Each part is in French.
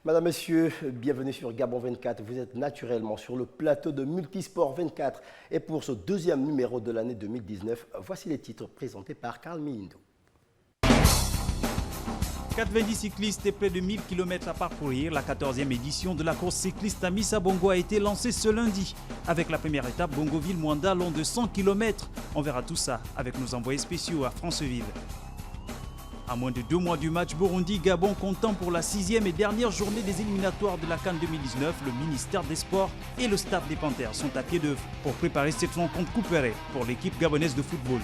Madame, Messieurs, bienvenue sur Gabon 24. Vous êtes naturellement sur le plateau de Multisport 24. Et pour ce deuxième numéro de l'année 2019, voici les titres présentés par Carl Milindo. 90 cyclistes et près de 1000 km à parcourir, la 14e édition de la course cycliste à Missa Bongo a été lancée ce lundi. Avec la première étape, Bongoville-Mwanda, long de 100 km. On verra tout ça avec nos envoyés spéciaux à Franceville. À moins de 2 mois du match Burundi-Gabon comptant pour la 6e et dernière journée des éliminatoires de la CAN 2019, le ministère des Sports et le staff des Panthères sont à pied d'œuvre pour préparer cette rencontre coupérée pour l'équipe gabonaise de football.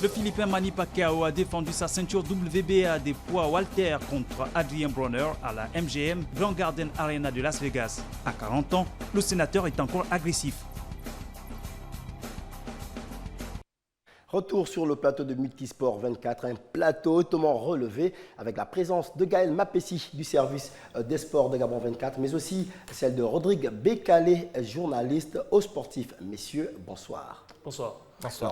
Le Philippin Manny Pacquiao a défendu sa ceinture WBA des poids Walter contre Adrien Bronner à la MGM Grand Garden Arena de Las Vegas. À 40 ans, le sénateur est encore agressif. Retour sur le plateau de Multisport 24, un plateau hautement relevé avec la présence de Gaël Mapessi du service des sports de Gabon 24, mais aussi celle de Rodrigue Bécalé, journaliste au sportif. Messieurs, bonsoir. Bonsoir.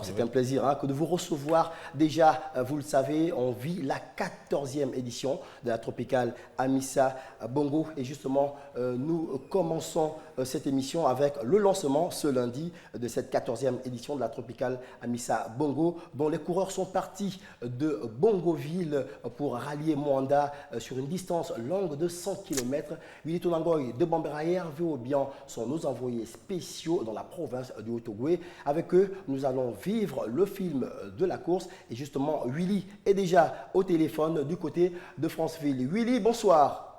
C'est un plaisir que de vous recevoir. Déjà, vous le savez, on vit la 14e édition de la Tropicale Amissa Bongo. Et justement, nous commençons cette émission avec le lancement ce lundi de cette 14e édition de la Tropicale Amissa Bongo, dont les coureurs sont partis de Bongoville pour rallier Mwanda sur une distance longue de 100 km. Willy Tonangoy de Bambera et Hervé Obian sont nos envoyés spéciaux dans la province du Haut-Ogooué. Avec eux, nous allons vivre le film de la course. Et justement, Willy est déjà au téléphone du côté de Franceville. Willy, bonsoir.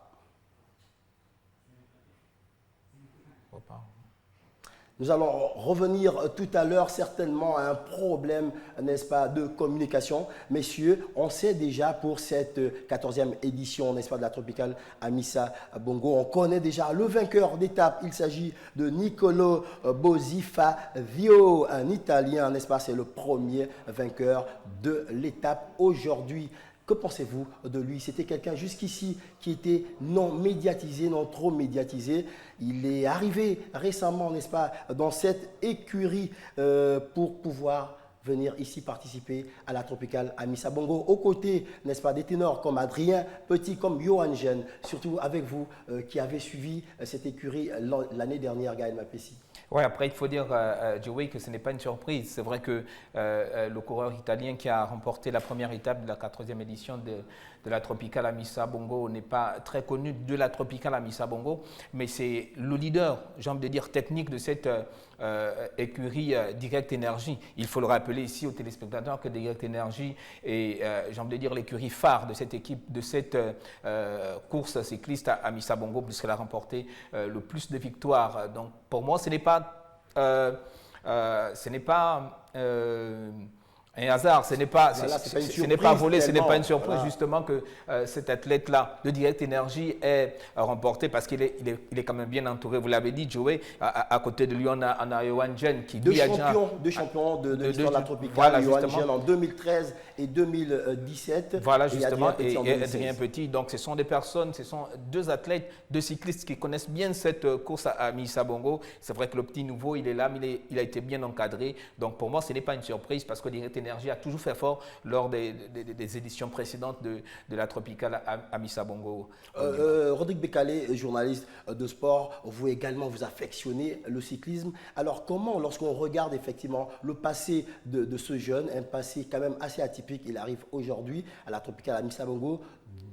Nous allons revenir tout à l'heure certainement à un problème, n'est-ce pas, de communication. Messieurs, on sait déjà pour cette 14e édition, n'est-ce pas, de la Tropicale Amissa Bongo, on connaît déjà le vainqueur d'étape. Il s'agit de Nicolo Bosifavio, un Italien, n'est-ce pas, c'est le premier vainqueur de l'étape aujourd'hui. Que pensez-vous de lui? C'était quelqu'un jusqu'ici qui était non médiatisé, non trop médiatisé. Il est arrivé récemment, n'est-ce pas, dans cette écurie pour pouvoir venir ici participer à la Tropicale Amissa Bongo, aux côtés, n'est-ce pas, des ténors comme Adrien Petit, comme Johan Gen, surtout avec vous qui avez suivi cette écurie l'année dernière, Gaël Mapessi. Oui, après, il faut dire, Joey, que ce n'est pas une surprise. C'est vrai que le coureur italien qui a remporté la première étape de la 14e édition de la Tropicale Amissa Bongo n'est pas très connu de la Tropicale Amissa Bongo, mais c'est le leader, j'ai envie de dire, technique de cette écurie Direct Énergie. Il faut le rappeler ici aux téléspectateurs que Direct Énergie est, j'ai envie de dire, l'écurie phare de cette équipe, de cette course cycliste à Amissa Bongo, puisqu'elle a remporté le plus de victoires. Donc, pour moi, ce n'est pas un hasard, ce n'est pas, pas volé, ce n'est pas une surprise justement que cet athlète-là de Direct Énergie est remporté parce qu'il est quand même bien entouré. Vous l'avez dit, Joey, à côté de lui, on a Johan Gen qui deux champions de l'histoire de la Tropicale, voilà, Johan Gen en 2013 et 2017. Voilà, justement, et Adrien Petit. Donc, ce sont des personnes, ce sont deux athlètes, deux cyclistes qui connaissent bien cette course à Amissa Bongo. C'est vrai que le petit nouveau, il est là, mais il a été bien encadré. Donc, pour moi, ce n'est pas une surprise parce que Direct Énergie a toujours fait fort lors des éditions précédentes de la Tropicale Amissa Bongo. Rodrigue Bécalé, journaliste de sport, vous également, vous affectionnez le cyclisme. Alors comment, lorsqu'on regarde effectivement le passé de ce jeune, un passé quand même assez atypique, il arrive aujourd'hui à la Tropicale Amissa Bongo,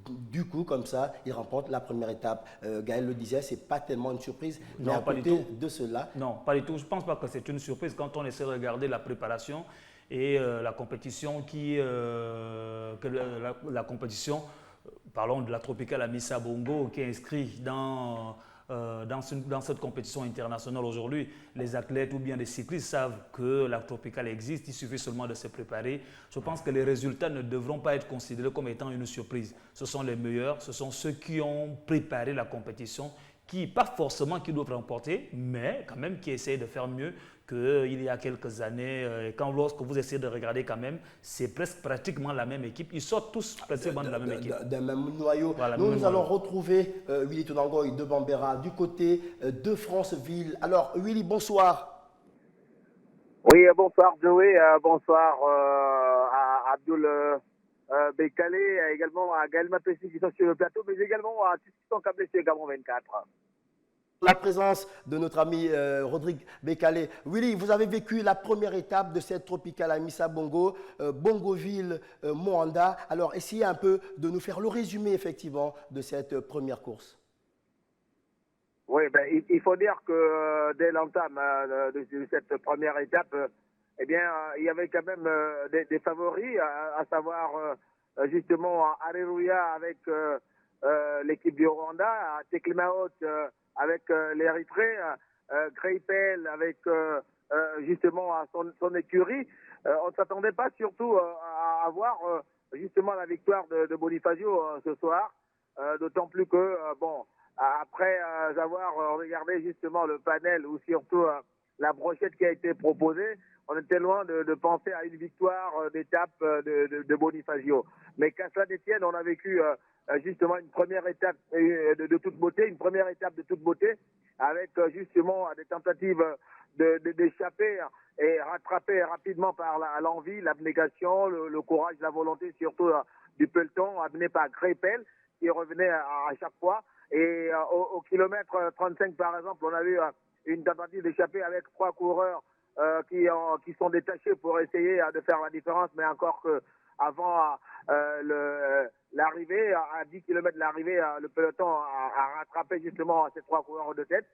du coup, comme ça, il remporte la première étape. Gaël le disait, ce n'est pas tellement une surprise, mais à côté de cela… Non, pas du tout. Je ne pense pas que c'est une surprise quand on essaie de regarder la préparation et la compétition la compétition, parlons de la Tropicale Amissa Bongo qui est inscrite dans cette compétition internationale aujourd'hui. Les athlètes ou bien les cyclistes savent que la Tropicale existe, il suffit seulement de se préparer. Je pense que les résultats ne devront pas être considérés comme étant une surprise. Ce sont les meilleurs, ce sont ceux qui ont préparé la compétition, qui, pas forcément qui doivent remporter, mais quand même qui essayent de faire mieux qu'il y a quelques années. Lorsque vous essayez de regarder quand même, c'est presque pratiquement la même équipe. Ils sortent tous pratiquement de la même équipe. D'un même noyau. Voilà, nous allons retrouver Willy Tonangoy de Bambera du côté de Franceville. Alors, Willy, bonsoir. Oui, bonsoir Joey, bonsoir à Abdul Bekale, également à Gaël Mapessi qui sont sur le plateau, mais également à tous qui sont câblés sur Gabon 24. La présence de notre ami Rodrigue Bekale. Willy, vous avez vécu la première étape de cette Tropicale Amissa Bongo, Bongoville, Moanda. Alors, essayez un peu de nous faire le résumé, effectivement, de cette première course. Oui, ben, il faut dire que dès l'entame de cette première étape, eh bien, il y avait quand même des favoris, à savoir justement Areruya avec l'équipe du Rwanda, Teklimaot avec l'Érythrée, Greipel avec justement son écurie. On ne s'attendait pas surtout à avoir justement la victoire de Bonifacio ce soir, d'autant plus que, bon, après avoir regardé justement le panel ou surtout la brochette qui a été proposée, on était loin de penser à une victoire d'étape de Bonifacio. Mais qu'à cela détienne, on a vécu justement une première étape de toute beauté, une première étape de toute beauté, avec justement des tentatives d'échapper et rattraper rapidement par l'envie, l'abnégation, le courage, la volonté surtout du peloton amené par Greipel qui revenait à chaque fois. Et au kilomètre 35 par exemple, on a eu une tentative d'échapper avec 3 coureurs qui sont détachés pour essayer de faire la différence, mais encore que avant l'arrivée, à 10 km de l'arrivée, le peloton a rattrapé justement ces 3 coureurs de tête.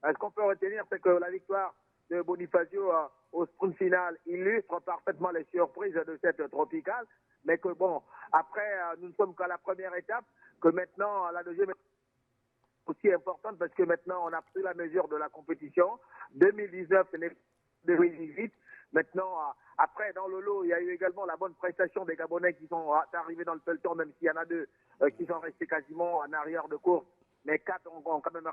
Ce qu'on peut retenir, c'est que la victoire de Bonifacio au sprint final illustre parfaitement les surprises de cette tropicale, mais que bon, après, nous ne sommes qu'à la première étape, que maintenant, la deuxième étape aussi importante parce que maintenant, on a pris la mesure de la compétition. 2019, ce n'est 2018. Maintenant, après, dans le lot, il y a eu également la bonne prestation des Gabonais qui sont arrivés dans le peloton, même s'il y en a 2 qui sont restés quasiment en arrière de course. Mais 4 ont quand même...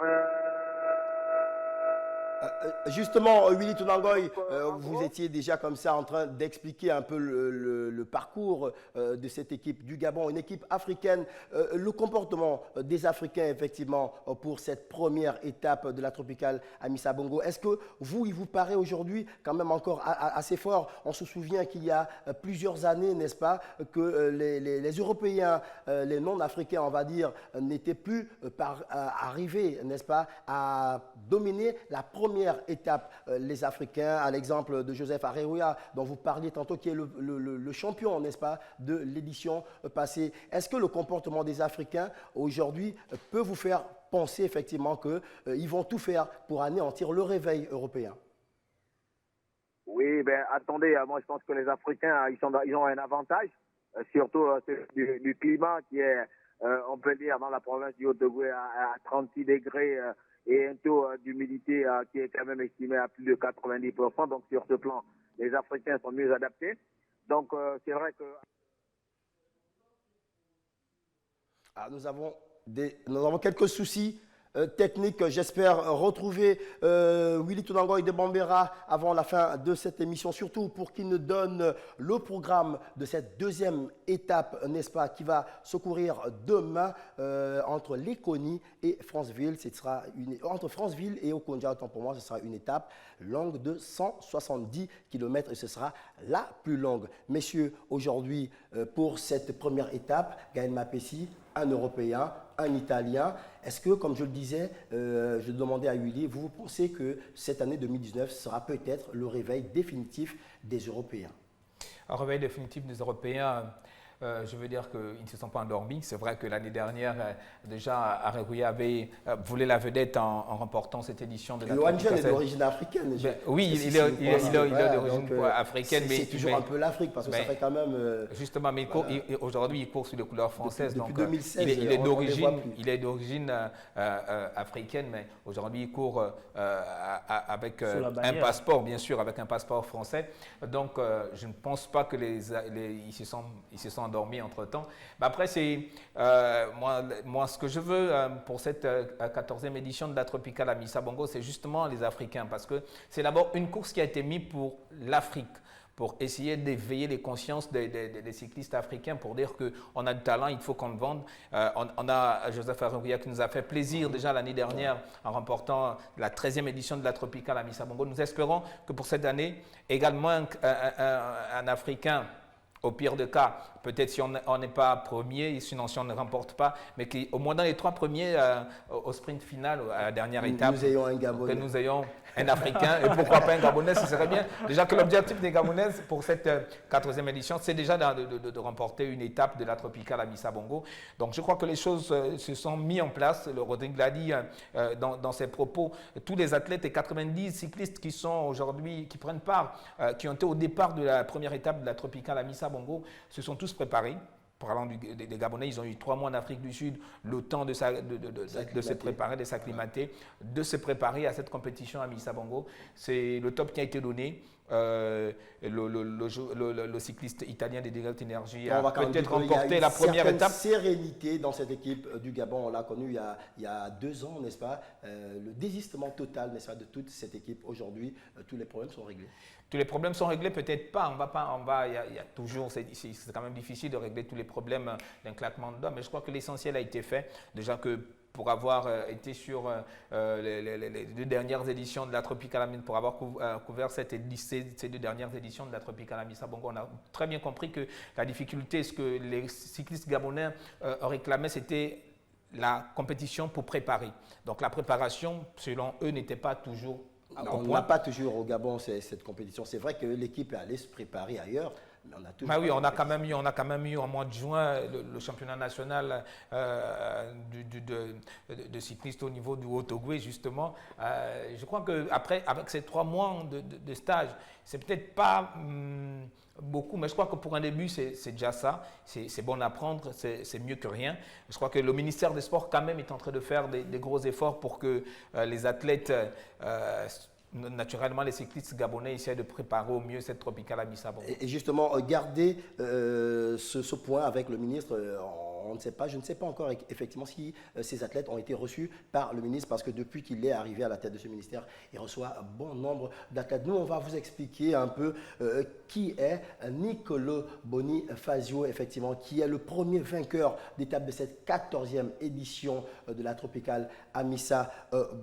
Justement, Willy Tunangoy, vous étiez déjà comme ça en train d'expliquer un peu le parcours de cette équipe du Gabon, une équipe africaine, le comportement des Africains effectivement pour cette première étape de la Tropicale Amissa Bongo. Est-ce que vous, il vous paraît aujourd'hui quand même encore assez fort? On se souvient qu'il y a plusieurs années, n'est-ce pas, que les Européens, les non-africains, on va dire, n'étaient plus arrivés, n'est-ce pas, à dominer la première étape. Les Africains, à l'exemple de Joseph Areruya, dont vous parliez tantôt, qui est le champion, n'est-ce pas, de l'édition passée. Est-ce que le comportement des Africains aujourd'hui peut vous faire penser effectivement qu'ils vont tout faire pour anéantir le réveil européen? Oui, ben attendez, moi je pense que les Africains, ils ont un avantage, surtout du climat qui est, on peut dire, dans la province du Haut-Ogooué à 36 degrés et un taux d'humidité qui est quand même estimé à plus de 90%. Donc sur ce plan, les Africains sont mieux adaptés. Donc c'est vrai que... Nous avons quelques soucis techniques. J'espère retrouver Willy Tunangoy de Bambera avant la fin de cette émission, surtout pour qu'il nous donne le programme de cette deuxième étape, n'est-ce pas, qui va se courir demain entre Léconie et Franceville. Entre Franceville et Okonja, autant pour moi, ce sera une étape longue de 170 km et ce sera la plus longue. Messieurs, aujourd'hui, pour cette première étape, Gaël Mapessi, un Européen, un Italien. Est-ce que, comme je le disais, je demandais à Willy, vous pensez que cette année 2019 sera peut-être le réveil définitif des Européens? Un réveil définitif des Européens, je veux dire qu'ils ne se sont pas endormis. C'est vrai que l'année dernière, déjà, Areruya voulait la vedette en remportant cette édition de la Loanjan est d'origine africaine. Oui, il est d'origine africaine. C'est toujours un peu l'Afrique parce que ça fait quand même... justement, mais aujourd'hui, il court sous les couleurs françaises. Depuis 2016, il est d'origine africaine, mais aujourd'hui, il court avec un passeport, bien sûr, avec un passeport français. Donc, je ne pense pas que ils se sont endormis entre-temps. Mais après, c'est moi, ce que je veux pour cette 14e édition de la Tropicale Amissa Bongo, c'est justement les Africains, parce que c'est d'abord une course qui a été mise pour l'Afrique, pour essayer d'éveiller les consciences des cyclistes africains, pour dire qu'on a du talent, il faut qu'on le vende. On a Joseph Areruya qui nous a fait plaisir déjà l'année dernière en remportant la 13e édition de la Tropicale Amissa Bongo. Nous espérons que pour cette année, également un Africain Au pire des cas, peut-être si on n'est pas premier, sinon si on ne remporte pas, mais qu'au moins dans les 3 premiers au sprint final, à la dernière étape, nous ayons un Gabonais. que nous ayons un Africain et pourquoi pas un Gabonais, ce serait bien. Déjà que l'objectif des Gabonais pour cette 14e édition, c'est déjà de remporter une étape de la Tropicale Amissa Bongo. Donc je crois que les choses se sont mises en place. Le Rodrigue l'a dit dans ses propos. Tous les athlètes et 90 cyclistes qui sont aujourd'hui, qui prennent part, qui ont été au départ de la première étape de la Tropicale Amissa Bongo, se sont tous préparés. Parlant des Gabonais, ils ont eu 3 mois en Afrique du Sud, le temps de se préparer, de s'acclimater, de se préparer à cette compétition à Missa Bongo. C'est le top qui a été donné. Le cycliste italien de Direct Energy a peut-être remporté la première étape. Il y a une sérénité dans cette équipe du Gabon. On l'a connu il y a 2 ans, n'est-ce pas? Le désistement total, n'est-ce pas, de toute cette équipe. Aujourd'hui, tous les problèmes sont réglés. Tous les problèmes sont réglés, peut-être pas. Il y a toujours, c'est quand même difficile de régler tous les problèmes d'un claquement de doigts, mais je crois que l'essentiel a été fait. Déjà que pour avoir été sur les 2 dernières éditions de la Tropicale Amissa, pour avoir couvert ces 2 dernières éditions de la Tropicale Amissa Bongo, on a très bien compris que la difficulté, ce que les cyclistes gabonais réclamaient, c'était la compétition pour préparer. Donc la préparation, selon eux, n'était pas toujours. On n'a pas toujours au Gabon cette compétition. C'est vrai que l'équipe est allée se préparer ailleurs, mais on a toujours. Oui, on a quand même eu en mois de juin le championnat national de cyclistes au niveau du Haut-Ogooué, justement. Je crois qu'après, avec ces 3 mois de stage, c'est peut-être pas beaucoup, mais je crois que pour un début, c'est déjà ça. C'est bon à apprendre, c'est mieux que rien. Je crois que le ministère des Sports, quand même, est en train de faire des gros efforts pour que les athlètes, naturellement, les cyclistes gabonais essaient de préparer au mieux cette Tropicale Amissa Bongo. Et justement, garder ce point avec le ministre. On ne sait pas, je ne sais pas encore effectivement si ces athlètes ont été reçus par le ministre, parce que depuis qu'il est arrivé à la tête de ce ministère, il reçoit un bon nombre d'athlètes. Nous, on va vous expliquer un peu qui est Nicolo Bonifazio, effectivement, qui est le premier vainqueur d'étape de cette 14e édition de la Tropicale Amissa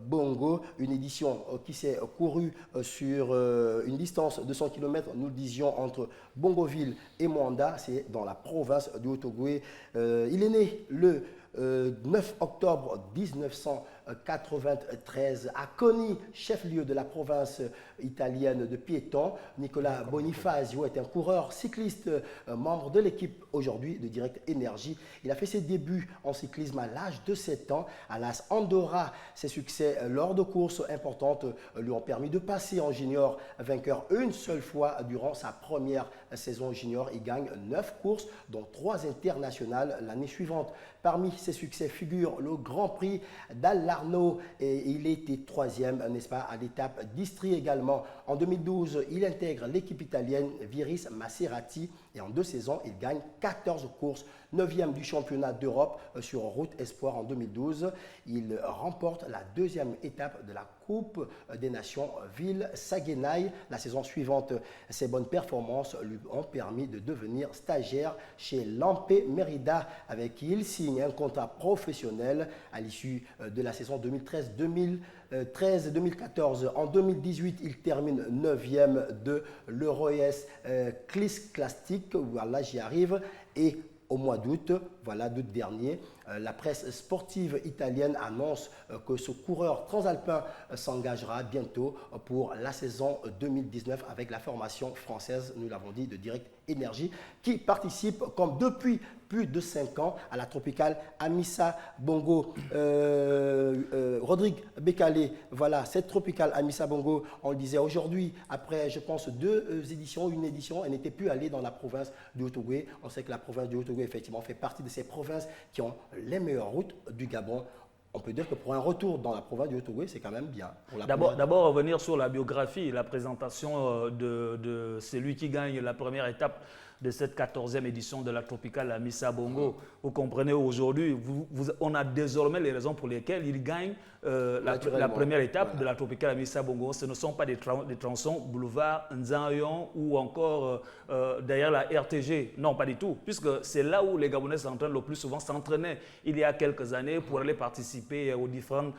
Bongo, une édition qui s'est courue sur une distance de 100 km, nous le disions, entre Bongoville et Mwanda, c'est dans la province du Haut-Ogooué. Il est né le 9 octobre 1993 à Coni, chef-lieu de la province italienne de Piéton. Nicolas Bonifazio est un coureur cycliste, membre de l'équipe aujourd'hui de Direct Energy. Il a fait ses débuts en cyclisme à l'âge de 7 ans à l'AS Andorra. Ses succès lors de courses importantes lui ont permis de passer en junior vainqueur une seule fois durant sa première saison junior. Il gagne 9 courses, dont 3 internationales l'année suivante. Parmi ses succès figure le Grand Prix d'Alarno et il était 3e, n'est-ce pas, à l'étape d'Istrie également. En 2012, il intègre l'équipe italienne Viris Maserati et en 2 saisons, il gagne 14 courses. 9e du championnat d'Europe sur route espoir en 2012. Il remporte la 2e étape de la Coupe des Nations Ville Saguenay. La saison suivante, ses bonnes performances lui ont permis de devenir stagiaire chez Lampé Merida, avec qui il signe un contrat professionnel à l'issue de la saison 2013-2014. En 2018, il termine 9e de l'Euroes Clis Classic. Voilà, j'y arrive. Et au mois d'août, voilà, d'août dernier, la presse sportive italienne annonce que ce coureur transalpin s'engagera bientôt pour la saison 2019 avec la formation française, nous l'avons dit, de Direct Energy, qui participe comme depuis plus de 5 ans à la Tropicale Amissa Bongo. Rodrigue Bekale, voilà, cette Tropicale Amissa Bongo, on le disait aujourd'hui, après je pense 2 éditions, une édition, elle n'était plus allée dans la province du Haut-Ogooué. On sait que la province du Haut-Ogooué effectivement fait partie de ces provinces qui ont les meilleures routes du Gabon. On peut dire que pour un retour dans la province du Haut-Ogooué, c'est quand même bien. D'abord, revenir sur la biographie, la présentation de celui qui gagne la première étape de cette 14e édition de la Tropicale Amissa Bongo. Vous comprenez, aujourd'hui, on a désormais les raisons pour lesquelles il gagne la première étape de la Tropicale Amissa Bongo. Ce ne sont pas des tronçons boulevard Nzayon ou encore derrière la RTG. Non, pas du tout, puisque c'est là où les Gabonais s'entraînent le plus souvent, s'entraînaient il y a quelques années pour aller participer aux différentes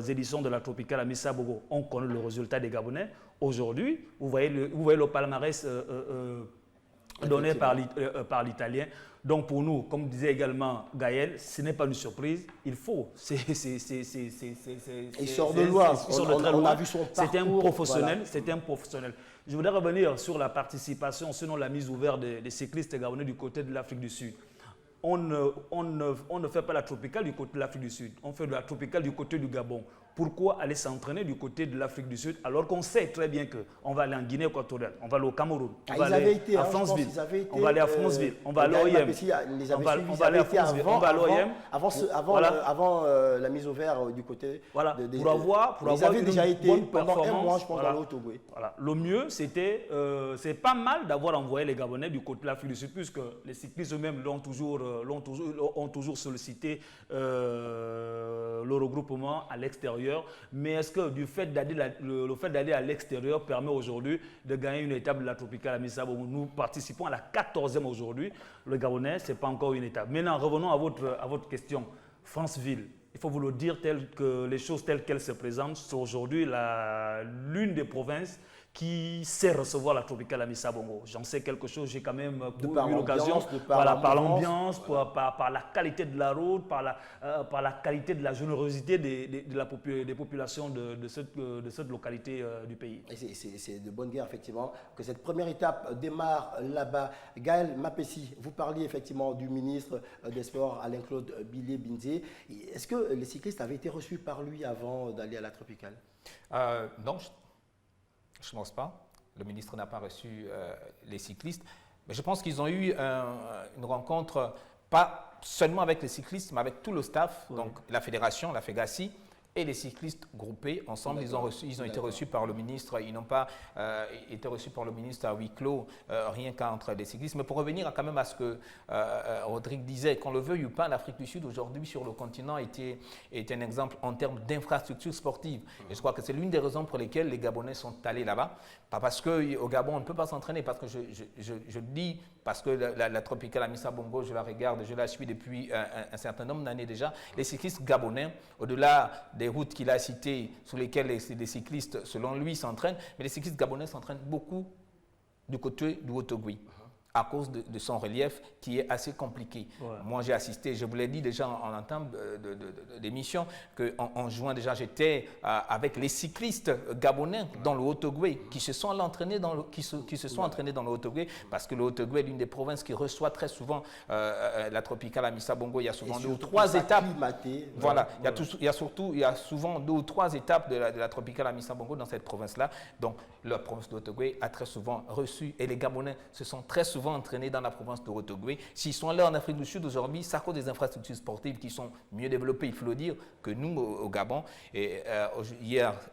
éditions de la Tropicale Amissa Bongo. On connaît le résultat des Gabonais. Aujourd'hui, vous voyez le palmarès donné par l'Italien. Donc pour nous, comme disait également Gaël, ce n'est pas une surprise, il faut. Il sort de loin, on a vu son parcours. C'était un professionnel, voilà. c'était un professionnel. Je voudrais revenir sur la participation, selon la mise ouverte des cyclistes gabonais du côté de l'Afrique du Sud. On ne fait pas la tropicale du côté de l'Afrique du Sud, on fait de la tropicale du côté du Gabon. Pourquoi aller s'entraîner du côté de l'Afrique du Sud alors qu'on sait très bien qu'on va aller en Guinée équatoriale, on va aller au Cameroun, on va aller à Franceville, on va aller à Franceville, on va aller à l'OIM, on va aller à Franceville, on va à l'OIM. Avant la mise au vert du côté pour avoir avaient déjà été bonne pendant un mois, je pense, voilà. dans le Haut-Togo. Voilà. Le mieux, c'était, c'est pas mal d'avoir envoyé les Gabonais du côté de l'Afrique du Sud, puisque les cyclistes eux-mêmes ont toujours sollicité le regroupement à l'extérieur. Mais est-ce que le fait d'aller à l'extérieur permet aujourd'hui de gagner une étape de la Tropicale à Missa Bongo? Nous participons à la 14e aujourd'hui. Le Gabonais, ce n'est pas encore une étape. Maintenant, revenons à votre question. Franceville, il faut vous le dire, les choses telles qu'elles se présentent, c'est aujourd'hui l'une des provinces qui sait recevoir la Tropicale à Missa Bongo. J'en sais quelque chose, j'ai quand même eu l'occasion, par l'ambiance, par la qualité de la route, par la qualité de la générosité des populations de cette localité du pays. C'est de bonne guerre, effectivement, que cette première étape démarre là-bas. Gaël Mapessi, vous parliez effectivement du ministre des Sports, Alain-Claude Bilé-Binzé. Est-ce que les cyclistes avaient été reçus par lui avant d'aller à la Tropicale? Non, je ne pense pas. Le ministre n'a pas reçu les cyclistes. Mais je pense qu'ils ont eu une rencontre, pas seulement avec les cyclistes, mais avec tout le staff, donc la fédération, la FEGACI, et les cyclistes groupés ensemble. Ils ont été reçus par le ministre. Ils n'ont pas été reçus par le ministre à huis clos, rien qu'entre les cyclistes. Mais pour revenir quand même à ce que Rodrigue disait, qu'on le veuille ou pas, l'Afrique du Sud aujourd'hui sur le continent était un exemple en termes d'infrastructures sportives. Et je crois que c'est l'une des raisons pour lesquelles les Gabonais sont allés là-bas. Pas parce qu'au Gabon on ne peut pas s'entraîner, parce que je dis, parce que la Tropicale à Missa Bongo, je la regarde, je la suis depuis un certain nombre d'années déjà. Les cyclistes gabonais, au-delà des routes qu'il a citées sur lesquelles les cyclistes, selon lui, s'entraînent, mais les cyclistes gabonais s'entraînent beaucoup du côté du Haut-Togo, à cause de son relief qui est assez compliqué. Ouais. Moi, j'ai assisté, je vous l'ai dit déjà en entame d'émission, qu'en juin déjà, j'étais avec les cyclistes gabonais dans le Haut-Togo qui se sont entraînés dans le Haut-Togo, parce que le Haut-Togo est l'une des provinces qui reçoit très souvent la Tropicale à Missa Bongo. Il y a souvent 2 ou 3 étapes. Voilà, il y a souvent 2 ou 3 étapes de la Tropicale à Missa Bongo dans cette province-là. Donc, la province de Haut-Togo a très souvent reçu, et les Gabonais se sont très souvent entraînés dans la province de Haut-Togo. S'ils sont là en Afrique du Sud aujourd'hui, c'est à cause des infrastructures sportives qui sont mieux développées, il faut le dire, que nous au Gabon. Et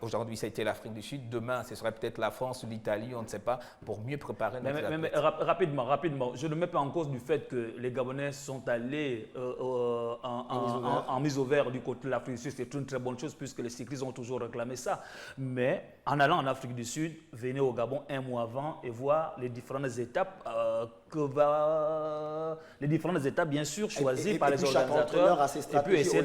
aujourd'hui, ça a été l'Afrique du Sud. Demain, ce serait peut-être la France ou l'Italie, on ne sait pas, pour mieux préparer notre athlète. Mais rapidement, je ne mets pas en cause du fait que les Gabonais sont allés en mise au vert du côté de l'Afrique du Sud. C'est une très bonne chose puisque les cyclistes ont toujours réclamé ça. Mais en allant en Afrique du Sud, venez au Gabon un mois avant et voir les différentes étapes bien sûr choisies par les organisateurs. Et puis essayer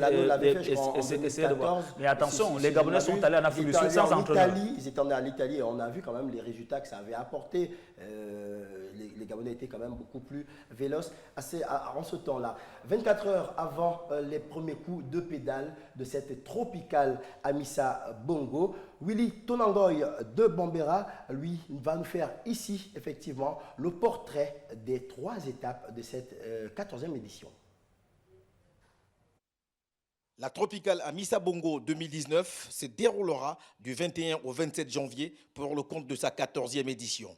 de voir. Mais attention, les Gabonais sont allés en Afrique du Sud sans entraîneur. Ils étaient allés à l'Italie et on a vu quand même les résultats que ça avait apporté. Les Gabonais étaient quand même beaucoup plus véloces en ce temps-là. 24 heures avant les premiers coups de pédale de cette Tropicale à Missa Bongo, Willy Tonangoy de Bambera, lui, va nous faire ici, effectivement, le portrait des 3 étapes de cette 14e édition. La Tropicale à Missa Bongo 2019 se déroulera du 21 au 27 janvier pour le compte de sa 14e édition.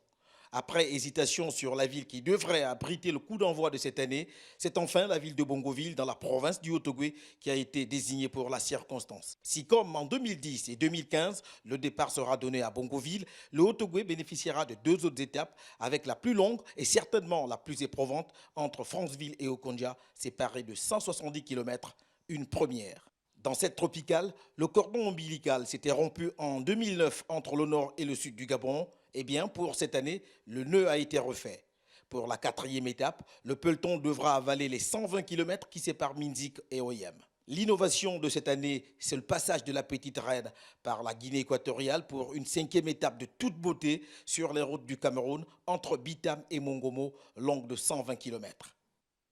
Après hésitation sur la ville qui devrait abriter le coup d'envoi de cette année, c'est enfin la ville de Bongoville dans la province du Haut-Togo qui a été désignée pour la circonstance. Si comme en 2010 et 2015, le départ sera donné à Bongoville, le Haut-Togo bénéficiera de 2 autres étapes avec la plus longue et certainement la plus éprouvante entre Franceville et Okonja, séparée de 170 km, une première. Dans cette tropicale, le cordon ombilical s'était rompu en 2009 entre le nord et le sud du Gabon. Eh bien, pour cette année, le nœud a été refait. Pour la 4e étape, le peloton devra avaler les 120 km qui séparent Minzik et Oyem. L'innovation de cette année, c'est le passage de la petite reine par la Guinée équatoriale pour une 5e étape de toute beauté sur les routes du Cameroun entre Bitam et Mongomo, longue de 120 km.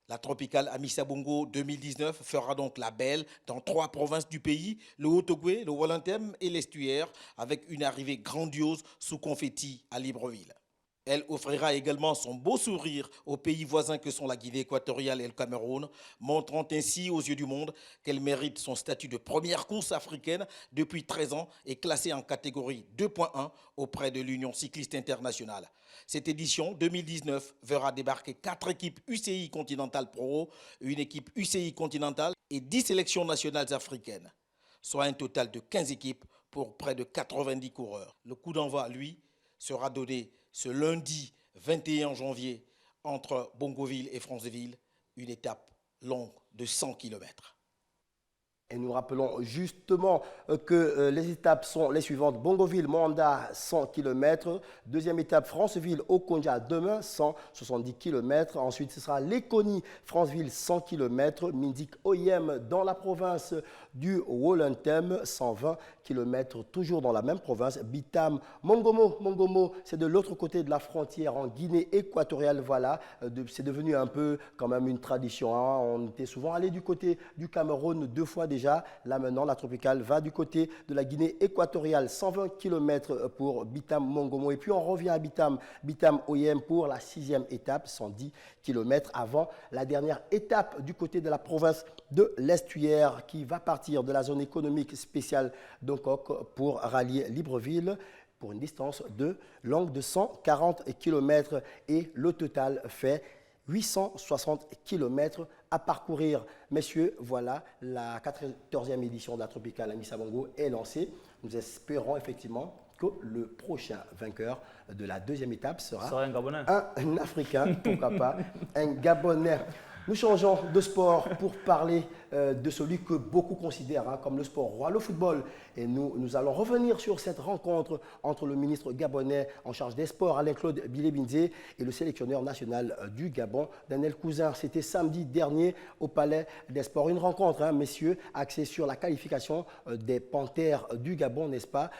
La Tropicale Amissa Bongo 2019 fera donc la belle dans 3 provinces du pays, le Haut-Ogooué, le Wollontem et l'Estuaire, avec une arrivée grandiose sous confetti à Libreville. Elle offrira également son beau sourire aux pays voisins que sont la Guinée équatoriale et le Cameroun, montrant ainsi aux yeux du monde qu'elle mérite son statut de première course africaine depuis 13 ans et classée en catégorie 2.1 auprès de l'Union cycliste internationale. Cette édition 2019 verra débarquer 4 équipes UCI Continental Pro, une équipe UCI Continental et 10 sélections nationales africaines, soit un total de 15 équipes pour près de 90 coureurs. Le coup d'envoi, lui, sera donné ce lundi 21 janvier entre Bongoville et Franceville, une étape longue de 100 km. Et nous rappelons justement que les étapes sont les suivantes. Bongoville-Manda, 100 km. Deuxième étape, Franceville-Okonja, demain, 170 km. Ensuite, ce sera Léconie-Franceville, 100 km. Mindik-Oyem dans la province du Wollontem, 120 km, toujours dans la même province. Bitam-Mongomo. Mongomo, c'est de l'autre côté de la frontière en Guinée équatoriale. Voilà, c'est devenu un peu quand même une tradition. Hein. On était souvent allé du côté du Cameroun 2 fois déjà. Là maintenant, la Tropicale va du côté de la Guinée équatoriale, 120 km pour Bitam-Mongomo. Et puis on revient à Bitam-Oyem pour la 6e étape, 110 km avant la dernière étape du côté de la province de l'Estuaire qui va partir de la zone économique spéciale d'Onkok pour rallier Libreville pour une distance longue de 140 km et le total fait 860 km à parcourir. Messieurs, voilà, la 14e édition de la Tropicale Amissa Bongo est lancée. Nous espérons effectivement que le prochain vainqueur de la 2e étape sera un Gabonais. Un Africain, pourquoi pas, un Gabonais. Nous changeons de sport pour parler de celui que beaucoup considèrent comme le sport roi, le football. Et nous allons revenir sur cette rencontre entre le ministre gabonais en charge des sports, Alain-Claude Bilé-Binzé, et le sélectionneur national du Gabon, Daniel Cousin. C'était samedi dernier au Palais des Sports. Une rencontre, messieurs, axée sur la qualification des Panthères du Gabon, n'est-ce pas,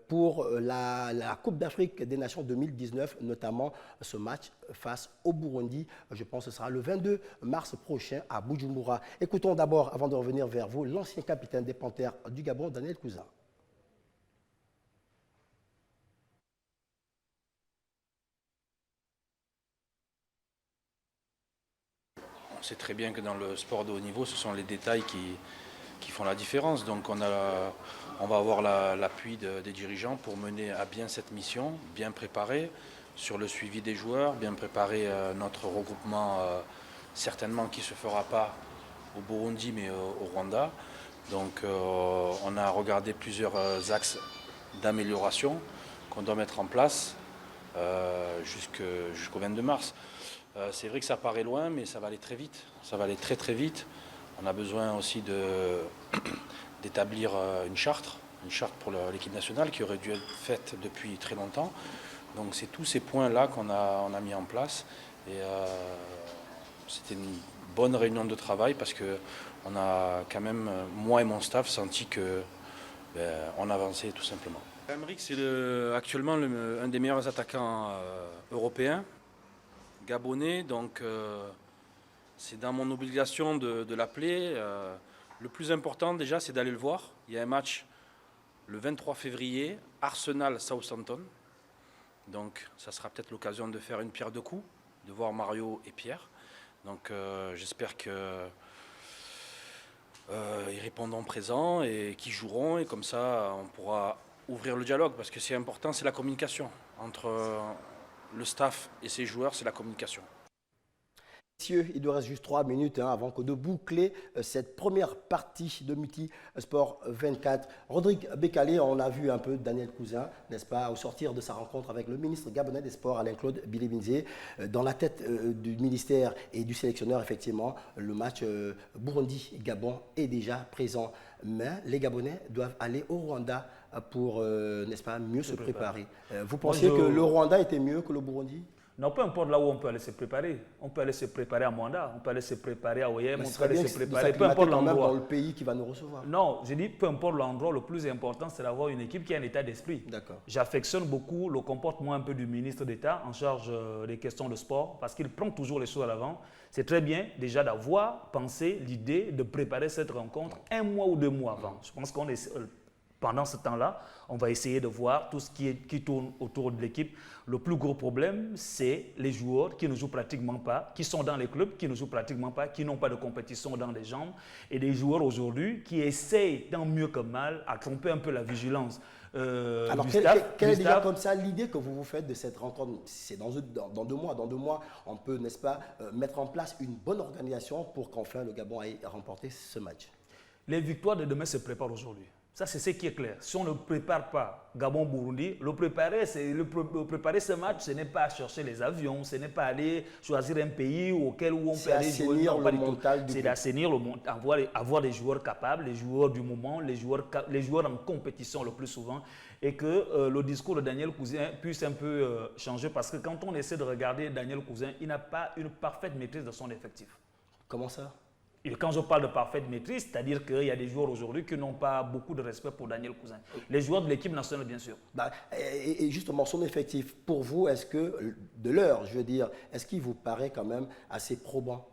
pour la Coupe d'Afrique des Nations 2019, notamment ce match face au Burundi. Je pense que ce sera le 22 mars prochain à Bujumbura. Écoutons d'abord, avant de revenir vers vous, l'ancien capitaine des Panthères du Gabon, Daniel Cousin. On sait très bien que dans le sport de haut niveau, ce sont les détails qui font la différence. Donc on va avoir l'appui des dirigeants pour mener à bien cette mission, bien préparer sur le suivi des joueurs, bien préparer notre regroupement, certainement qui ne se fera pas au Burundi mais au Rwanda. Donc on a regardé plusieurs axes d'amélioration qu'on doit mettre en place jusqu'au 22 mars. C'est vrai que ça paraît loin, mais ça va aller très vite. Ça va aller très très vite. On a besoin aussi d'établir une charte pour l'équipe nationale qui aurait dû être faite depuis très longtemps. Donc c'est tous ces points-là qu'on a mis en place. Et c'était une bonne réunion de travail parce qu'on a quand même, moi et mon staff, senti qu'on avançait tout simplement. Aymeric, c'est actuellement un des meilleurs attaquants européens, gabonais, donc c'est dans mon obligation de l'appeler. Le plus important déjà, c'est d'aller le voir. Il y a un match le 23 février, Arsenal-Southampton. Donc ça sera peut-être l'occasion de faire une pierre deux coups, de voir Mario et Pierre. Donc j'espère qu'ils répondront présents et qu'ils joueront. Et comme ça, on pourra ouvrir le dialogue. Parce que c'est important, c'est la communication. Entre le staff et ses joueurs, c'est la communication. Messieurs, il nous reste juste 3 minutes avant de boucler cette première partie de Multi Sport 24. Rodrigue Bécalé, on a vu un peu Daniel Cousin, n'est-ce pas, au sortir de sa rencontre avec le ministre gabonais des Sports, Alain-Claude Bilé-Binzé. Dans la tête du ministère et du sélectionneur, effectivement, le match Burundi-Gabon est déjà présent. Mais les Gabonais doivent aller au Rwanda pour, n'est-ce pas, mieux se préparer. Vous pensez que le Rwanda était mieux que le Burundi ? Non, peu importe là où on peut aller se préparer. On peut aller se préparer à Mwanda, on peut aller se préparer à OIM, on peut aller se préparer, peu importe l'endroit. Dans le pays qui va nous recevoir. Non, je dis peu importe l'endroit, le plus important c'est d'avoir une équipe qui a un état d'esprit. D'accord. J'affectionne beaucoup le comportement un peu du ministre d'État en charge des questions de sport parce qu'il prend toujours les choses à l'avant. C'est très bien déjà d'avoir pensé l'idée de préparer cette rencontre 1 mois ou 2 mois avant. Je pense qu'on est... Pendant ce temps-là, on va essayer de voir tout ce qui tourne autour de l'équipe. Le plus gros problème, c'est les joueurs qui ne jouent pratiquement pas, qui sont dans les clubs, qui ne jouent pratiquement pas, qui n'ont pas de compétition dans les jambes. Et des joueurs aujourd'hui qui essayent tant mieux que mal à tromper un peu la vigilance. Alors, quelle est déjà comme ça l'idée que vous vous faites de cette rencontre? C'est dans 2 mois. Dans 2 mois, on peut, n'est-ce pas, mettre en place une bonne organisation pour qu'enfin le Gabon aille remporter ce match. Les victoires de demain se préparent aujourd'hui. Ça, c'est ce qui est clair. Si on ne prépare pas Gabon-Burundi, préparer ce match, ce n'est pas chercher les avions, ce n'est pas aller choisir un pays auquel où on peut aller jouer. C'est d'assainir le mental, avoir des joueurs capables, les joueurs du moment, les joueurs en compétition le plus souvent, et que le discours de Daniel Cousin puisse un peu changer, parce que quand on essaie de regarder Daniel Cousin, il n'a pas une parfaite maîtrise de son effectif. Comment ça? Et quand je parle de parfaite maîtrise, c'est-à-dire qu'il y a des joueurs aujourd'hui qui n'ont pas beaucoup de respect pour Daniel Cousin. Les joueurs de l'équipe nationale, bien sûr. Et justement, son effectif, pour vous, est-ce que, de l'heure, je veux dire, est-ce qu'il vous paraît quand même assez probant?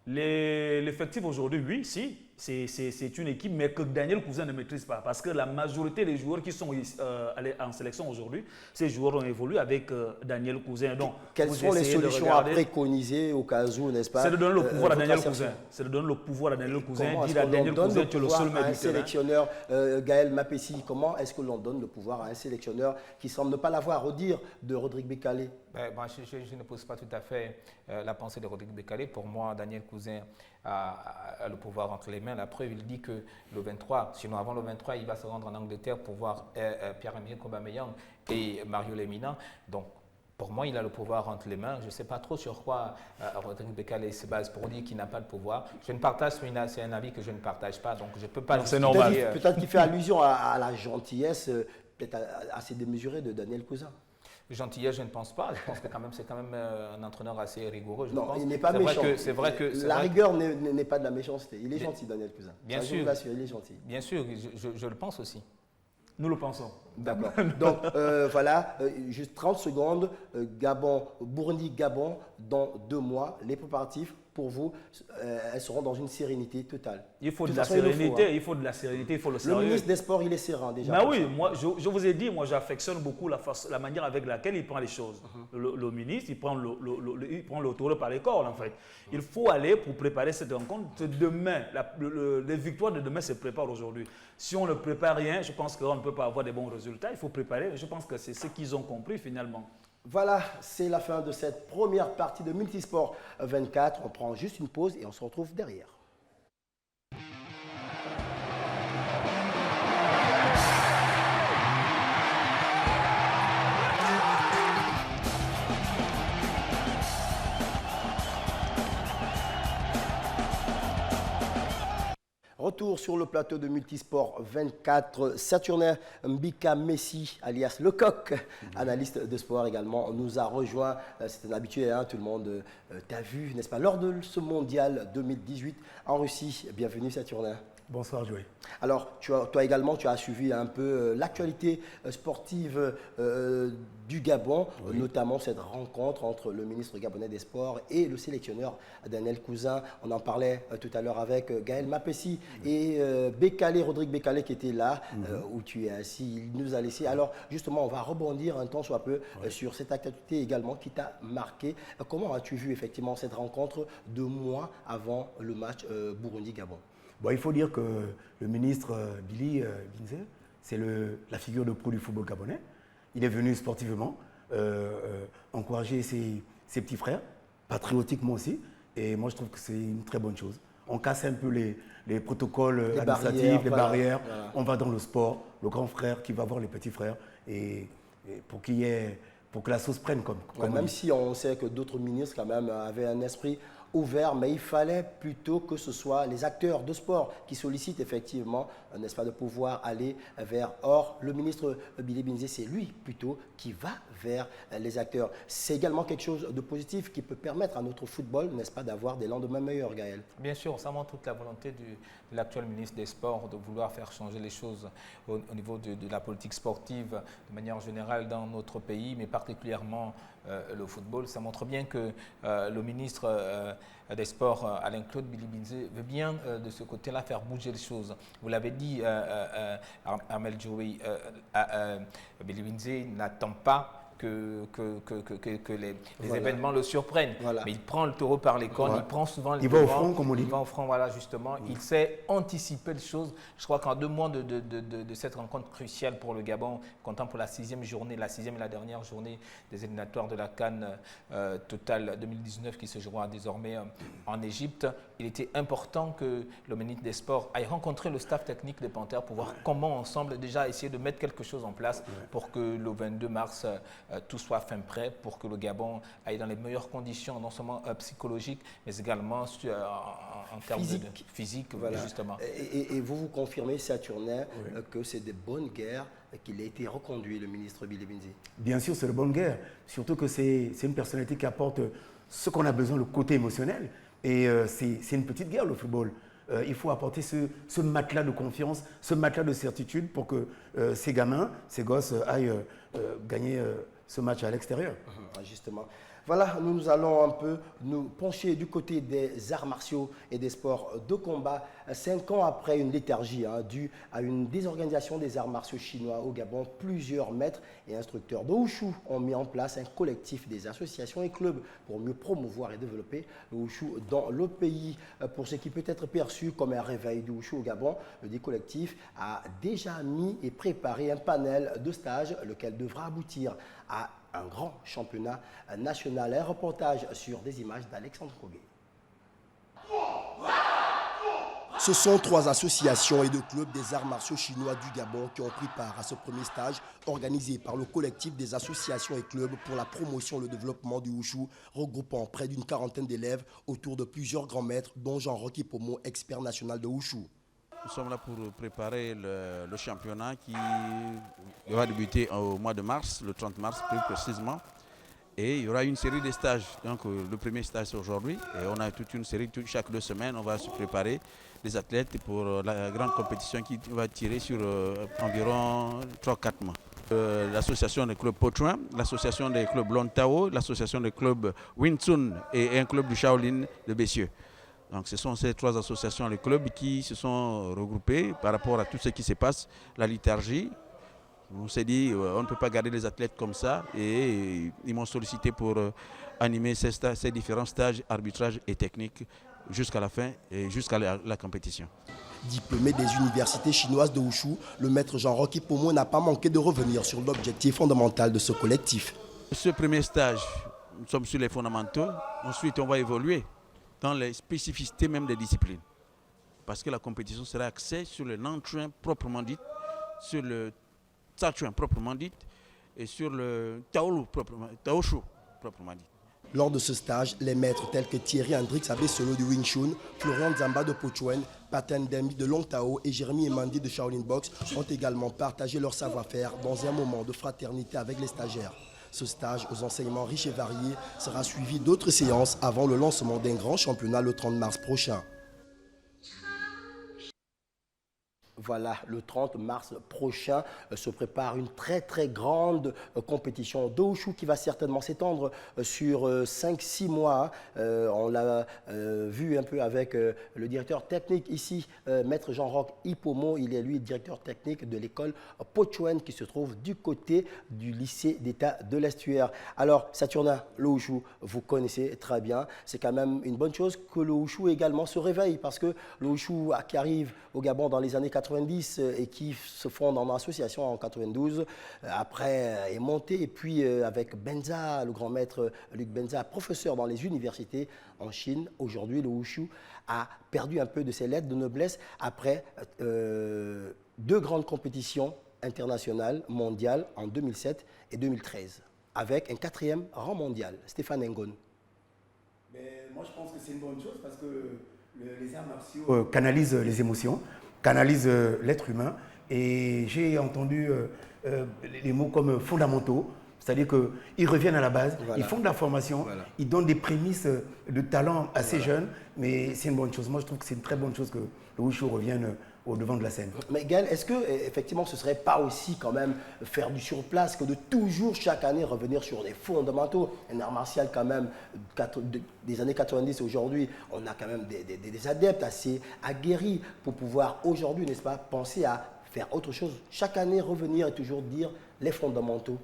L'effectif aujourd'hui, oui, si. C'est une équipe, mais que Daniel Cousin ne maîtrise pas. Parce que la majorité des joueurs qui sont allés en sélection aujourd'hui, ces joueurs ont évolué avec Daniel Cousin. Donc, quelles sont les solutions à préconiser au cas où, n'est-ce pas? C'est de donner le pouvoir à Daniel Cousin. C'est de donner le pouvoir à Daniel Cousin. Dire à Daniel Cousin, tu es le seul maître du sélectionneur Gaël Mapessi, comment est-ce que l'on donne le pouvoir à un sélectionneur qui semble ne pas l'avoir? Au dire de Rodrigue Bécalé. Je ne pose pas tout à fait la pensée de Rodrigue Bécalé. Pour moi, Daniel Cousin a le pouvoir entre les mains. La preuve, il dit que le 23, sinon avant le 23, il va se rendre en Angleterre pour voir Pierre-Emerick Aubameyang et Mario Lemina. Donc, pour moi, il a le pouvoir entre les mains. Je ne sais pas trop sur quoi Rodrigue Bécalé se base pour dire qu'il n'a pas de pouvoir. C'est un avis que je ne partage pas, donc je ne peux pas... C'est normal. Peut-être qu'il fait allusion à la gentillesse, peut-être assez démesurée de Daniel Cousin. Gentillesse, je ne pense pas. Je pense que c'est quand même un entraîneur assez rigoureux. Non, il n'est pas méchant. La rigueur n'est pas de la méchanceté. Il est gentil, Daniel Cousin. Bien sûr. Il est gentil. Bien sûr, je le pense aussi. Nous le pensons. D'accord. Donc, voilà, juste 30 secondes. Burundi, Gabon, dans 2 mois. Les préparatifs, pour vous, elles seront dans une sérénité totale. Il faut de la sérénité, il faut de la sérénité, il faut le sérieux. Le ministre des Sports, il est serein déjà. Mais oui, moi, je vous ai dit, moi, j'affectionne beaucoup la manière avec laquelle il prend les choses. Le ministre, il prend le taureau par les cornes, en fait. Il faut aller pour préparer cette rencontre. Demain, les victoires de demain se préparent aujourd'hui. Si on ne prépare rien, je pense qu'on ne peut pas avoir des bons résultats. Il faut préparer. Je pense que c'est ce qu'ils ont compris finalement. Voilà, c'est la fin de cette première partie de Multisport 24. On prend juste une pause et on se retrouve derrière. Retour sur le plateau de Multisport 24. Saturnin Mbika Messi, alias Le Coq, analyste de sport également, nous a rejoint. C'est un habitué, hein, tout le monde t'a vu, n'est-ce pas, lors de ce mondial 2018 en Russie. Bienvenue Saturnin. Bonsoir Joël. Alors, toi également, tu as suivi un peu l'actualité sportive du Gabon, oui, notamment cette rencontre entre le ministre gabonais des Sports et le sélectionneur Daniel Cousin. On en parlait tout à l'heure avec Gaël Mapessi et Rodrigue Bécalé qui était là, où tu es assis, il nous a laissé. Alors, justement, on va rebondir un temps soit peu sur cette actualité également qui t'a marqué. Comment as-tu vu effectivement cette rencontre 2 mois avant le match Burundi-Gabon? Bon, il faut dire que le ministre Billy Binze, c'est la figure de proue du football gabonais. Il est venu sportivement encourager ses petits frères, patriotiquement aussi. Et moi, je trouve que c'est une très bonne chose. On casse un peu les protocoles administratifs, les barrières. Voilà. On va dans le sport, le grand frère qui va voir les petits frères. Et pour que la sauce prenne comme même si on sait que d'autres ministres quand même avaient un esprit ouvert, mais il fallait plutôt que ce soit les acteurs de sport qui sollicitent effectivement, n'est-ce pas, de pouvoir aller vers. Or, le ministre Billy Binze, c'est lui plutôt qui va vers les acteurs. C'est également quelque chose de positif qui peut permettre à notre football, n'est-ce pas, d'avoir des lendemains meilleurs, Gaël. Bien sûr, ça montre toute la volonté de l'actuel ministre des Sports de vouloir faire changer les choses au niveau de la politique sportive de manière générale dans notre pays, mais particulièrement le football. Ça montre bien que le ministre des Sports, Alain-Claude Billy Binze, veut bien de ce côté-là faire bouger les choses. Vous l'avez dit, Armel Djoui, Billy Binze n'attend pas que les événements le surprennent. Voilà. Mais il prend le taureau par les cornes, il prend souvent les devants. Il va au front, comme on dit. Il va au front, voilà, justement. Il sait anticiper les choses. Je crois qu'en 2 mois de cette rencontre cruciale pour le Gabon, comptant pour la 6e journée, la 6e et la dernière journée des éliminatoires de la CAN Total 2019 qui se jouera désormais en Égypte, il était important que le ministre des Sports aille rencontrer le staff technique des Panthères pour voir comment ensemble déjà essayer de mettre quelque chose en place pour que le 22 mars, tout soit fin prêt pour que le Gabon aille dans les meilleures conditions, non seulement psychologiques, mais également en termes physique, voilà. Justement. Et vous confirmez, Saturnin, que c'est de bonnes guerres qu'il a été reconduit, le ministre Billy Binze? Bien sûr, c'est de bonnes guerres. Surtout que c'est une personnalité qui apporte ce qu'on a besoin, le côté émotionnel. Et c'est une petite guerre, le football. Il faut apporter ce matelas de confiance, ce matelas de certitude pour que ces gamins, ces gosses aillent gagner ce match à l'extérieur. Justement. Voilà, nous allons un peu nous pencher du côté des arts martiaux et des sports de combat. 5 ans après une léthargie due à une désorganisation des arts martiaux chinois au Gabon, plusieurs maîtres et instructeurs de Wushu ont mis en place un collectif des associations et clubs pour mieux promouvoir et développer le Wushu dans le pays. Pour ce qui peut être perçu comme un réveil du Wushu au Gabon, le dit collectif a déjà mis et préparé un panel de stages, lequel devra aboutir à un grand championnat national. Un reportage sur des images d'Alexandre Kogué. Ce sont 3 associations et 2 clubs des arts martiaux chinois du Gabon qui ont pris part à ce premier stage organisé par le collectif des associations et clubs pour la promotion et le développement du Wushu, regroupant près d'une 40aine d'élèves autour de plusieurs grands maîtres, dont Jean-Roch Pomo, expert national de Wushu. Nous sommes là pour préparer le championnat qui va débuter au mois de mars, le 30 mars plus précisément. Et il y aura une série de stages. Donc le premier stage c'est aujourd'hui et on a toute une série, chaque 2 semaines on va se préparer des athlètes pour la grande compétition qui va tirer sur environ 3-4 mois. L'association des clubs Pochuan, l'association des clubs Lontao, l'association des clubs Wing-Chun et un club du Shaolin de Bessieux. Donc ce sont ces 3 associations, les clubs qui se sont regroupés par rapport à tout ce qui se passe, la léthargie. On s'est dit on ne peut pas garder les athlètes comme ça et ils m'ont sollicité pour animer ces différents stages, arbitrage et technique jusqu'à la fin et jusqu'à la compétition. Diplômé des universités chinoises de Wushu, le maître Jean-Roch Pomo n'a pas manqué de revenir sur l'objectif fondamental de ce collectif. Ce premier stage, nous sommes sur les fondamentaux. Ensuite, on va évoluer dans les spécificités même des disciplines. Parce que la compétition sera axée sur le Nanchuan proprement dit, sur le Tsachuan proprement dit et sur le Taoshu proprement dit. Lors de ce stage, les maîtres tels que Thierry Hendrix Abessolo de Wing Chun, Florian Zamba de Pochuan, Paten Dembi de Long Tao et Jérémy Emandi de Shaolin Box ont également partagé leur savoir-faire dans un moment de fraternité avec les stagiaires. Ce stage aux enseignements riches et variés sera suivi d'autres séances avant le lancement d'un grand championnat le 30 mars prochain. Voilà, le 30 mars prochain se prépare une très grande compétition de Wushu qui va certainement s'étendre sur 5-6 mois. On l'a vu un peu avec le directeur technique ici, maître Jean-Roch Pomo. Il est lui directeur technique de l'école Pochuan qui se trouve du côté du lycée d'État de l'Estuaire. Alors Saturnin, le Wushu, vous connaissez très bien. C'est quand même une bonne chose que le Wushu également se réveille parce que le Wushu qui arrive au Gabon dans les années 90 et qui se fonde en association en 92, après est monté et puis avec Benza, le grand maître Luc Benza, professeur dans les universités en Chine. Aujourd'hui, le Wushu a perdu un peu de ses lettres de noblesse après 2 grandes compétitions internationales mondiales en 2007 et 2013, avec un 4e rang mondial, Stéphane Ngon. Mais moi, je pense que c'est une bonne chose parce que les arts martiaux canalisent les émotions, canalisent l'être humain. Et j'ai entendu les mots comme fondamentaux, c'est-à-dire qu'ils reviennent à la base, ils font de la formation, ils donnent des prémices de talent à ces jeunes, mais c'est une bonne chose. Moi, je trouve que c'est une très bonne chose que le Wushu revienne au devant de la scène. Mais Gaël, est-ce que effectivement ce serait pas aussi quand même faire du surplace que de toujours chaque année revenir sur les fondamentaux? Un art martial quand même des années 90 aujourd'hui, on a quand même des adeptes assez aguerris pour pouvoir aujourd'hui, n'est-ce pas, penser à faire autre chose. Chaque année revenir et toujours dire les fondamentaux.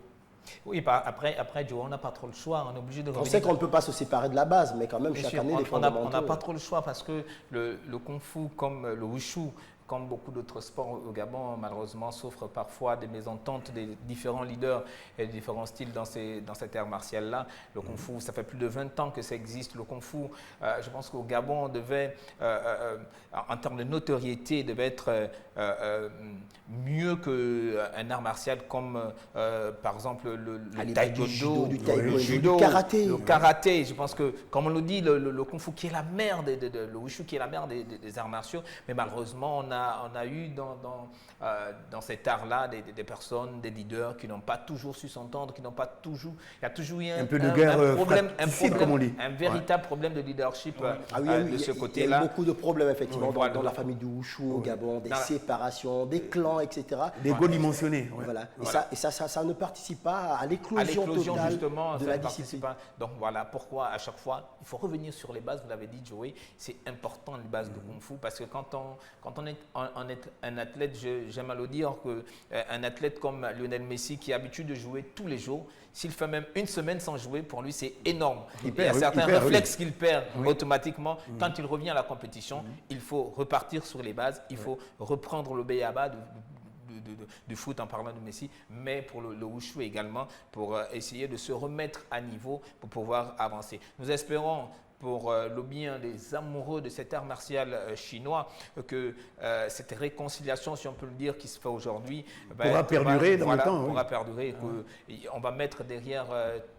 Oui, après Joe, on n'a pas trop le choix, on est obligé de revenir. On sait qu'on ne peut pas se séparer de la base, mais quand même chaque année les fondamentaux. On n'a pas trop le choix parce que le Kung Fu comme le Wushu, comme beaucoup d'autres sports au Gabon, malheureusement, souffrent parfois des mésententes des différents leaders et des différents styles dans cet art martial-là. Le Kung Fu, ça fait plus de 20 ans que ça existe. Le Kung Fu, je pense qu'au Gabon, on devait, en termes de notoriété, devait être mieux qu'un art martial comme, par exemple, le taekwondo, le judo, le karaté. Je pense que, comme on le dit, le Kung Fu qui est la mère, le Wushu qui est la mère des arts martiaux, mais malheureusement, on a eu dans cet art-là des personnes, des leaders qui n'ont pas toujours su s'entendre, qui n'ont pas toujours... Il y a toujours eu un véritable problème de leadership de ce côté-là. Il y a eu beaucoup de problèmes, effectivement, dans la famille du Wushu au Gabon, des séparations, des clans, etc. Des go dimensionnés. Voilà. Et ça ne participe pas à l'éclosion totale justement, de la discipline. Donc voilà pourquoi, à chaque fois, il faut revenir sur les bases. Vous l'avez dit, Joey, c'est important, les bases de Kung Fu, parce que quand on est un athlète, j'aime à le dire, qu'un athlète comme Lionel Messi qui a l'habitude de jouer tous les jours, s'il fait même une semaine sans jouer, pour lui c'est énorme. Il y a certains réflexes qu'il perd automatiquement. Quand il revient à la compétition, il faut repartir sur les bases, il faut reprendre le béaba du foot en parlant de Messi, mais pour le Wushu également, pour essayer de se remettre à niveau pour pouvoir avancer. Nous espérons pour le bien des amoureux de cet art martial chinois, que cette réconciliation, si on peut le dire, qui se fait aujourd'hui, pourra perdurer dans le temps. Pourra perdurer, qu'on va mettre derrière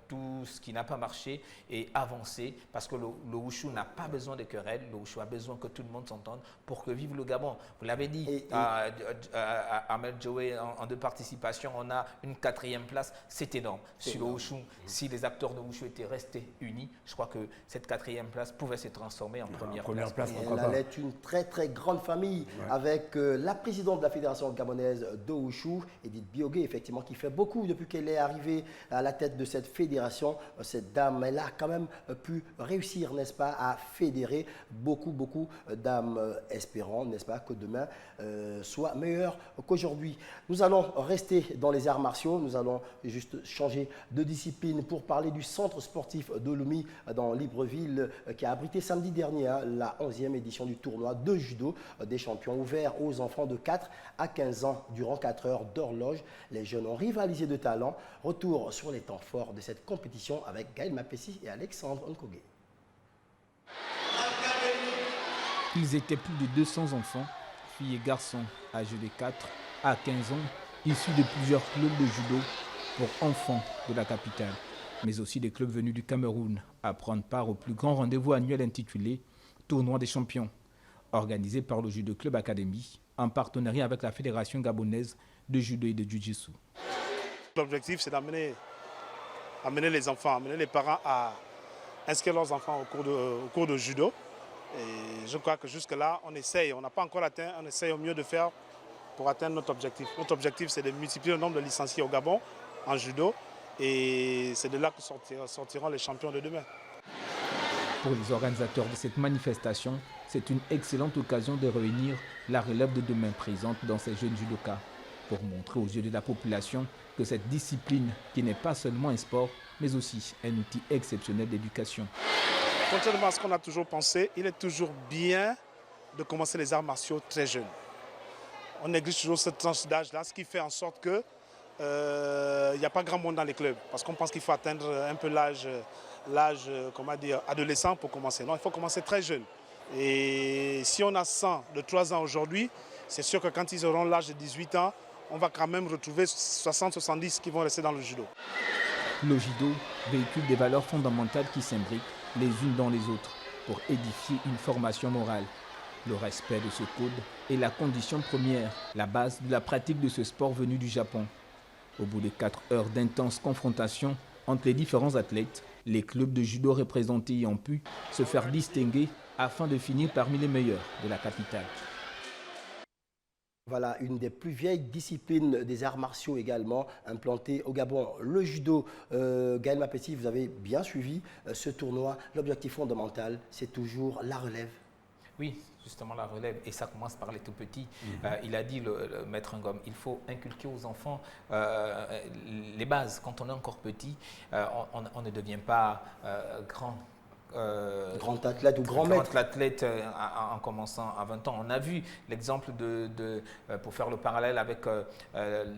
tout ce qui n'a pas marché et avancer, parce que le Wushu n'a pas besoin de querelles, le Wushu a besoin que tout le monde s'entende pour que vive le Gabon. Vous l'avez dit, Ahmed Joey, en 2 participations, on a une 4e place, c'est énorme. Si le Wushu, si les acteurs de Wushu étaient restés unis, je crois que cette 4e place pouvait se transformer en première place. Elle allait être une très très grande famille avec la présidente de la Fédération gabonaise de Wushu, Edith Biogué, effectivement, qui fait beaucoup depuis qu'elle est arrivée à la tête de cette fédération. Cette dame, elle a quand même pu réussir, n'est-ce pas, à fédérer beaucoup d'âmes espérant, n'est-ce pas, que demain soit meilleur qu'aujourd'hui. Nous allons rester dans les arts martiaux, nous allons juste changer de discipline pour parler du centre sportif de Lomé dans Libreville qui a abrité samedi dernier la 11e édition du tournoi de judo des champions ouvert aux enfants de 4 à 15 ans durant 4 heures d'horloge. Les jeunes ont rivalisé de talent. Retour sur les temps forts de cette compétition avec Gaël Mapessi et Alexandre Nkogé. Ils étaient plus de 200 enfants, filles et garçons âgés de 4 à 15 ans, issus de plusieurs clubs de judo pour enfants de la capitale, mais aussi des clubs venus du Cameroun à prendre part au plus grand rendez-vous annuel intitulé Tournoi des champions, organisé par le Judo Club Academy en partenariat avec la Fédération gabonaise de judo et de jiu-jitsu. L'objectif, c'est d'amener les enfants, amener les parents à inscrire leurs enfants au cours de judo. Et je crois que jusque-là, on essaye, on n'a pas encore atteint, on essaye au mieux de faire pour atteindre notre objectif. Notre objectif, c'est de multiplier le nombre de licenciés au Gabon en judo. Et c'est de là que sortiront les champions de demain. Pour les organisateurs de cette manifestation, c'est une excellente occasion de réunir la relève de demain présente dans ces jeunes judokas, pour montrer aux yeux de la population que cette discipline, qui n'est pas seulement un sport, mais aussi un outil exceptionnel d'éducation. Contrairement à ce qu'on a toujours pensé, il est toujours bien de commencer les arts martiaux très jeunes. On néglige toujours cette tranche d'âge-là, ce qui fait en sorte qu'il n'y a pas grand monde dans les clubs, parce qu'on pense qu'il faut atteindre un peu l'âge adolescent pour commencer. Non, il faut commencer très jeune. Et si on a 100 de 3 ans aujourd'hui, c'est sûr que quand ils auront l'âge de 18 ans, on va quand même retrouver 60-70 qui vont rester dans le judo. Le judo véhicule des valeurs fondamentales qui s'imbriquent les unes dans les autres pour édifier une formation morale. Le respect de ce code est la condition première, la base de la pratique de ce sport venu du Japon. Au bout de 4 heures d'intenses confrontations entre les différents athlètes, les clubs de judo représentés ont pu se faire distinguer afin de finir parmi les meilleurs de la capitale. Voilà, une des plus vieilles disciplines des arts martiaux également implantée au Gabon, le judo. Gaël Mapeti, vous avez bien suivi ce tournoi. L'objectif fondamental, c'est toujours la relève. Oui, justement la relève, et ça commence par les tout petits. Il a dit, le maître Ngom, il faut inculquer aux enfants les bases. Quand on est encore petit, on ne devient pas grand athlète ou grand maître. Grand athlète en commençant à 20 ans. On a vu l'exemple pour faire le parallèle avec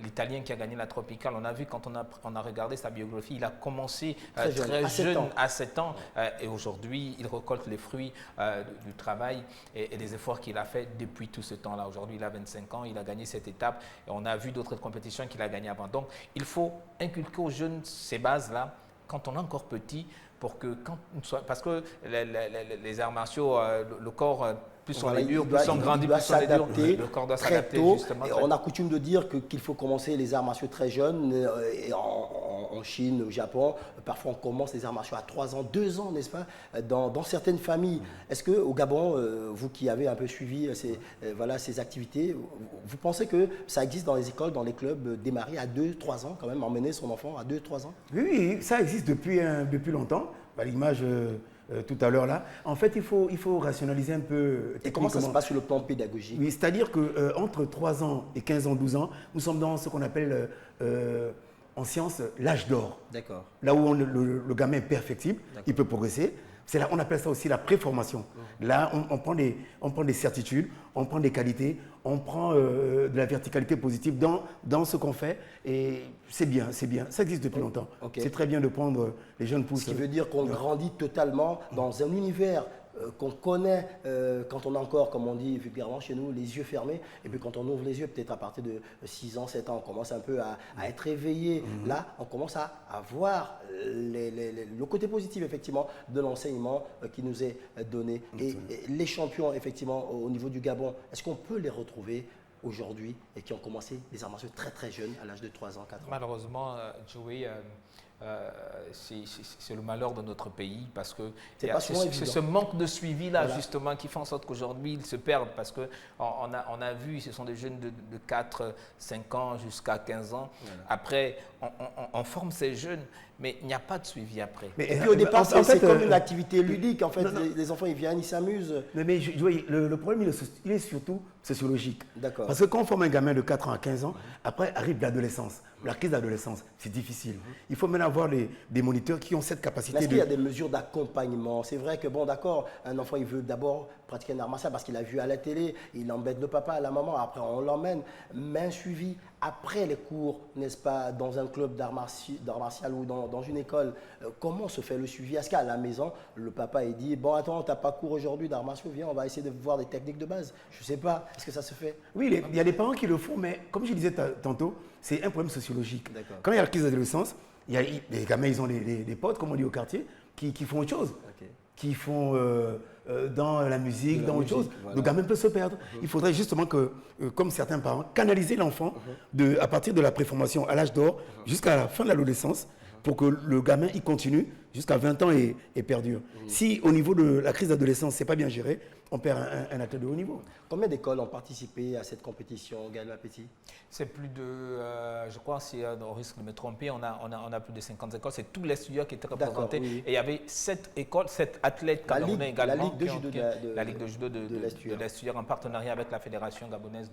l'Italien qui a gagné la Tropicale. On a vu quand on a regardé sa biographie, il a commencé très jeune, à 7 ans. Et aujourd'hui, il récolte les fruits du travail et des efforts qu'il a fait depuis tout ce temps-là. Aujourd'hui, il a 25 ans, il a gagné cette étape. Et on a vu d'autres compétitions qu'il a gagnées avant. Donc, il faut inculquer aux jeunes ces bases-là quand on est encore petit. Parce que les arts martiaux, le corps, plus on est dur, plus on grandit, plus on est dur. Le corps doit s'adapter justement. On a coutume de dire qu'il faut commencer les arts martiaux très jeunes. Et en Chine, au Japon, parfois on commence les arts martiaux à 3 ans, 2 ans, n'est-ce pas, dans certaines familles. Est-ce qu'au Gabon, vous qui avez un peu suivi ces activités, vous pensez que ça existe dans les écoles, dans les clubs, démarrer à 2-3 ans quand même, emmener son enfant à 2-3 ans? Oui, ça existe depuis longtemps. À l'image tout à l'heure là. En fait, il faut rationaliser un peu. Et comment ça se passe sur le plan pédagogique? Oui, c'est-à-dire qu'entre 3 ans et 15 ans, 12 ans, nous sommes dans ce qu'on appelle en sciences l'âge d'or. D'accord. Là où le gamin est perfectible, il peut progresser. C'est là, on appelle ça aussi la préformation. Là, on prend des certitudes, on prend des qualités, on prend de la verticalité positive dans ce qu'on fait. Et c'est bien. Ça existe depuis longtemps. Okay. C'est très bien de prendre les jeunes pousses. Ce qui veut dire qu'on grandit totalement dans un univers qu'on connaît quand on a encore, comme on dit vulgairement chez nous, les yeux fermés. Et puis quand on ouvre les yeux, peut-être à partir de 6 ans, 7 ans, on commence un peu à être éveillé. Là, on commence à voir le côté positif, effectivement, de l'enseignement qui nous est donné. Et les champions, effectivement, au niveau du Gabon, est-ce qu'on peut les retrouver aujourd'hui et qui ont commencé les arts martiaux très très jeunes, à l'âge de 3 ans, 4 ans? Malheureusement, Joey, c'est le malheur de notre pays parce que c'est ce manque de suivi là justement qui fait en sorte qu'aujourd'hui ils se perdent parce qu'on a vu, ce sont des jeunes de 4, 5 ans jusqu'à 15 ans. Après, on forme ces jeunes, mais il n'y a pas de suivi après. Et puis au départ, c'est comme une activité ludique. En fait, les enfants, ils viennent, ils s'amusent. Mais le problème, il est surtout sociologique. D'accord. Parce que quand on forme un gamin de 4 ans à 15 ans, après arrive l'adolescence. La crise d'adolescence, c'est difficile. Il faut maintenant avoir des moniteurs qui ont cette capacité. Est-ce qu'il y a des mesures d'accompagnement? C'est vrai que, bon, d'accord, un enfant, il veut d'abord pratiquer un art martial parce qu'il a vu à la télé, il embête le papa, la maman, après on l'emmène. Mais un suivi après les cours, n'est-ce pas, dans un club d'art martial ou dans une école, comment se fait le suivi? Est-ce qu'à la maison, le papa il dit, bon, attends, tu n'as pas cours aujourd'hui d'art martial, viens, on va essayer de voir des techniques de base. Je ne sais pas, est-ce que ça se fait? Oui, il y a des parents qui le font, mais comme je disais tantôt, c'est un problème sociologique. Quand il y a la crise d'adolescence, les gamins, ils ont des potes, comme on dit au quartier, qui font autre chose. Qui font dans la musique, dans autre chose. Le gamin peut se perdre. Il faudrait justement que, comme certains parents, canaliser l'enfant à partir de la préformation à l'âge d'or jusqu'à la fin de l'adolescence pour que le gamin il continue jusqu'à 20 ans et perdure. Si au niveau de la crise d'adolescence, ce n'est pas bien géré, on perd un athlète de haut niveau. Combien d'écoles ont participé à cette compétition, Gaël Mapeti? C'est plus de, je crois, si on risque de me tromper, on a plus de 50 écoles. C'est tous les studios qui étaient représentés. Oui. Et il y avait 7 écoles, 7 athlètes camerounais également. La Ligue de judo la Ligue de judo de l'Estuaire en partenariat avec la Fédération gabonaise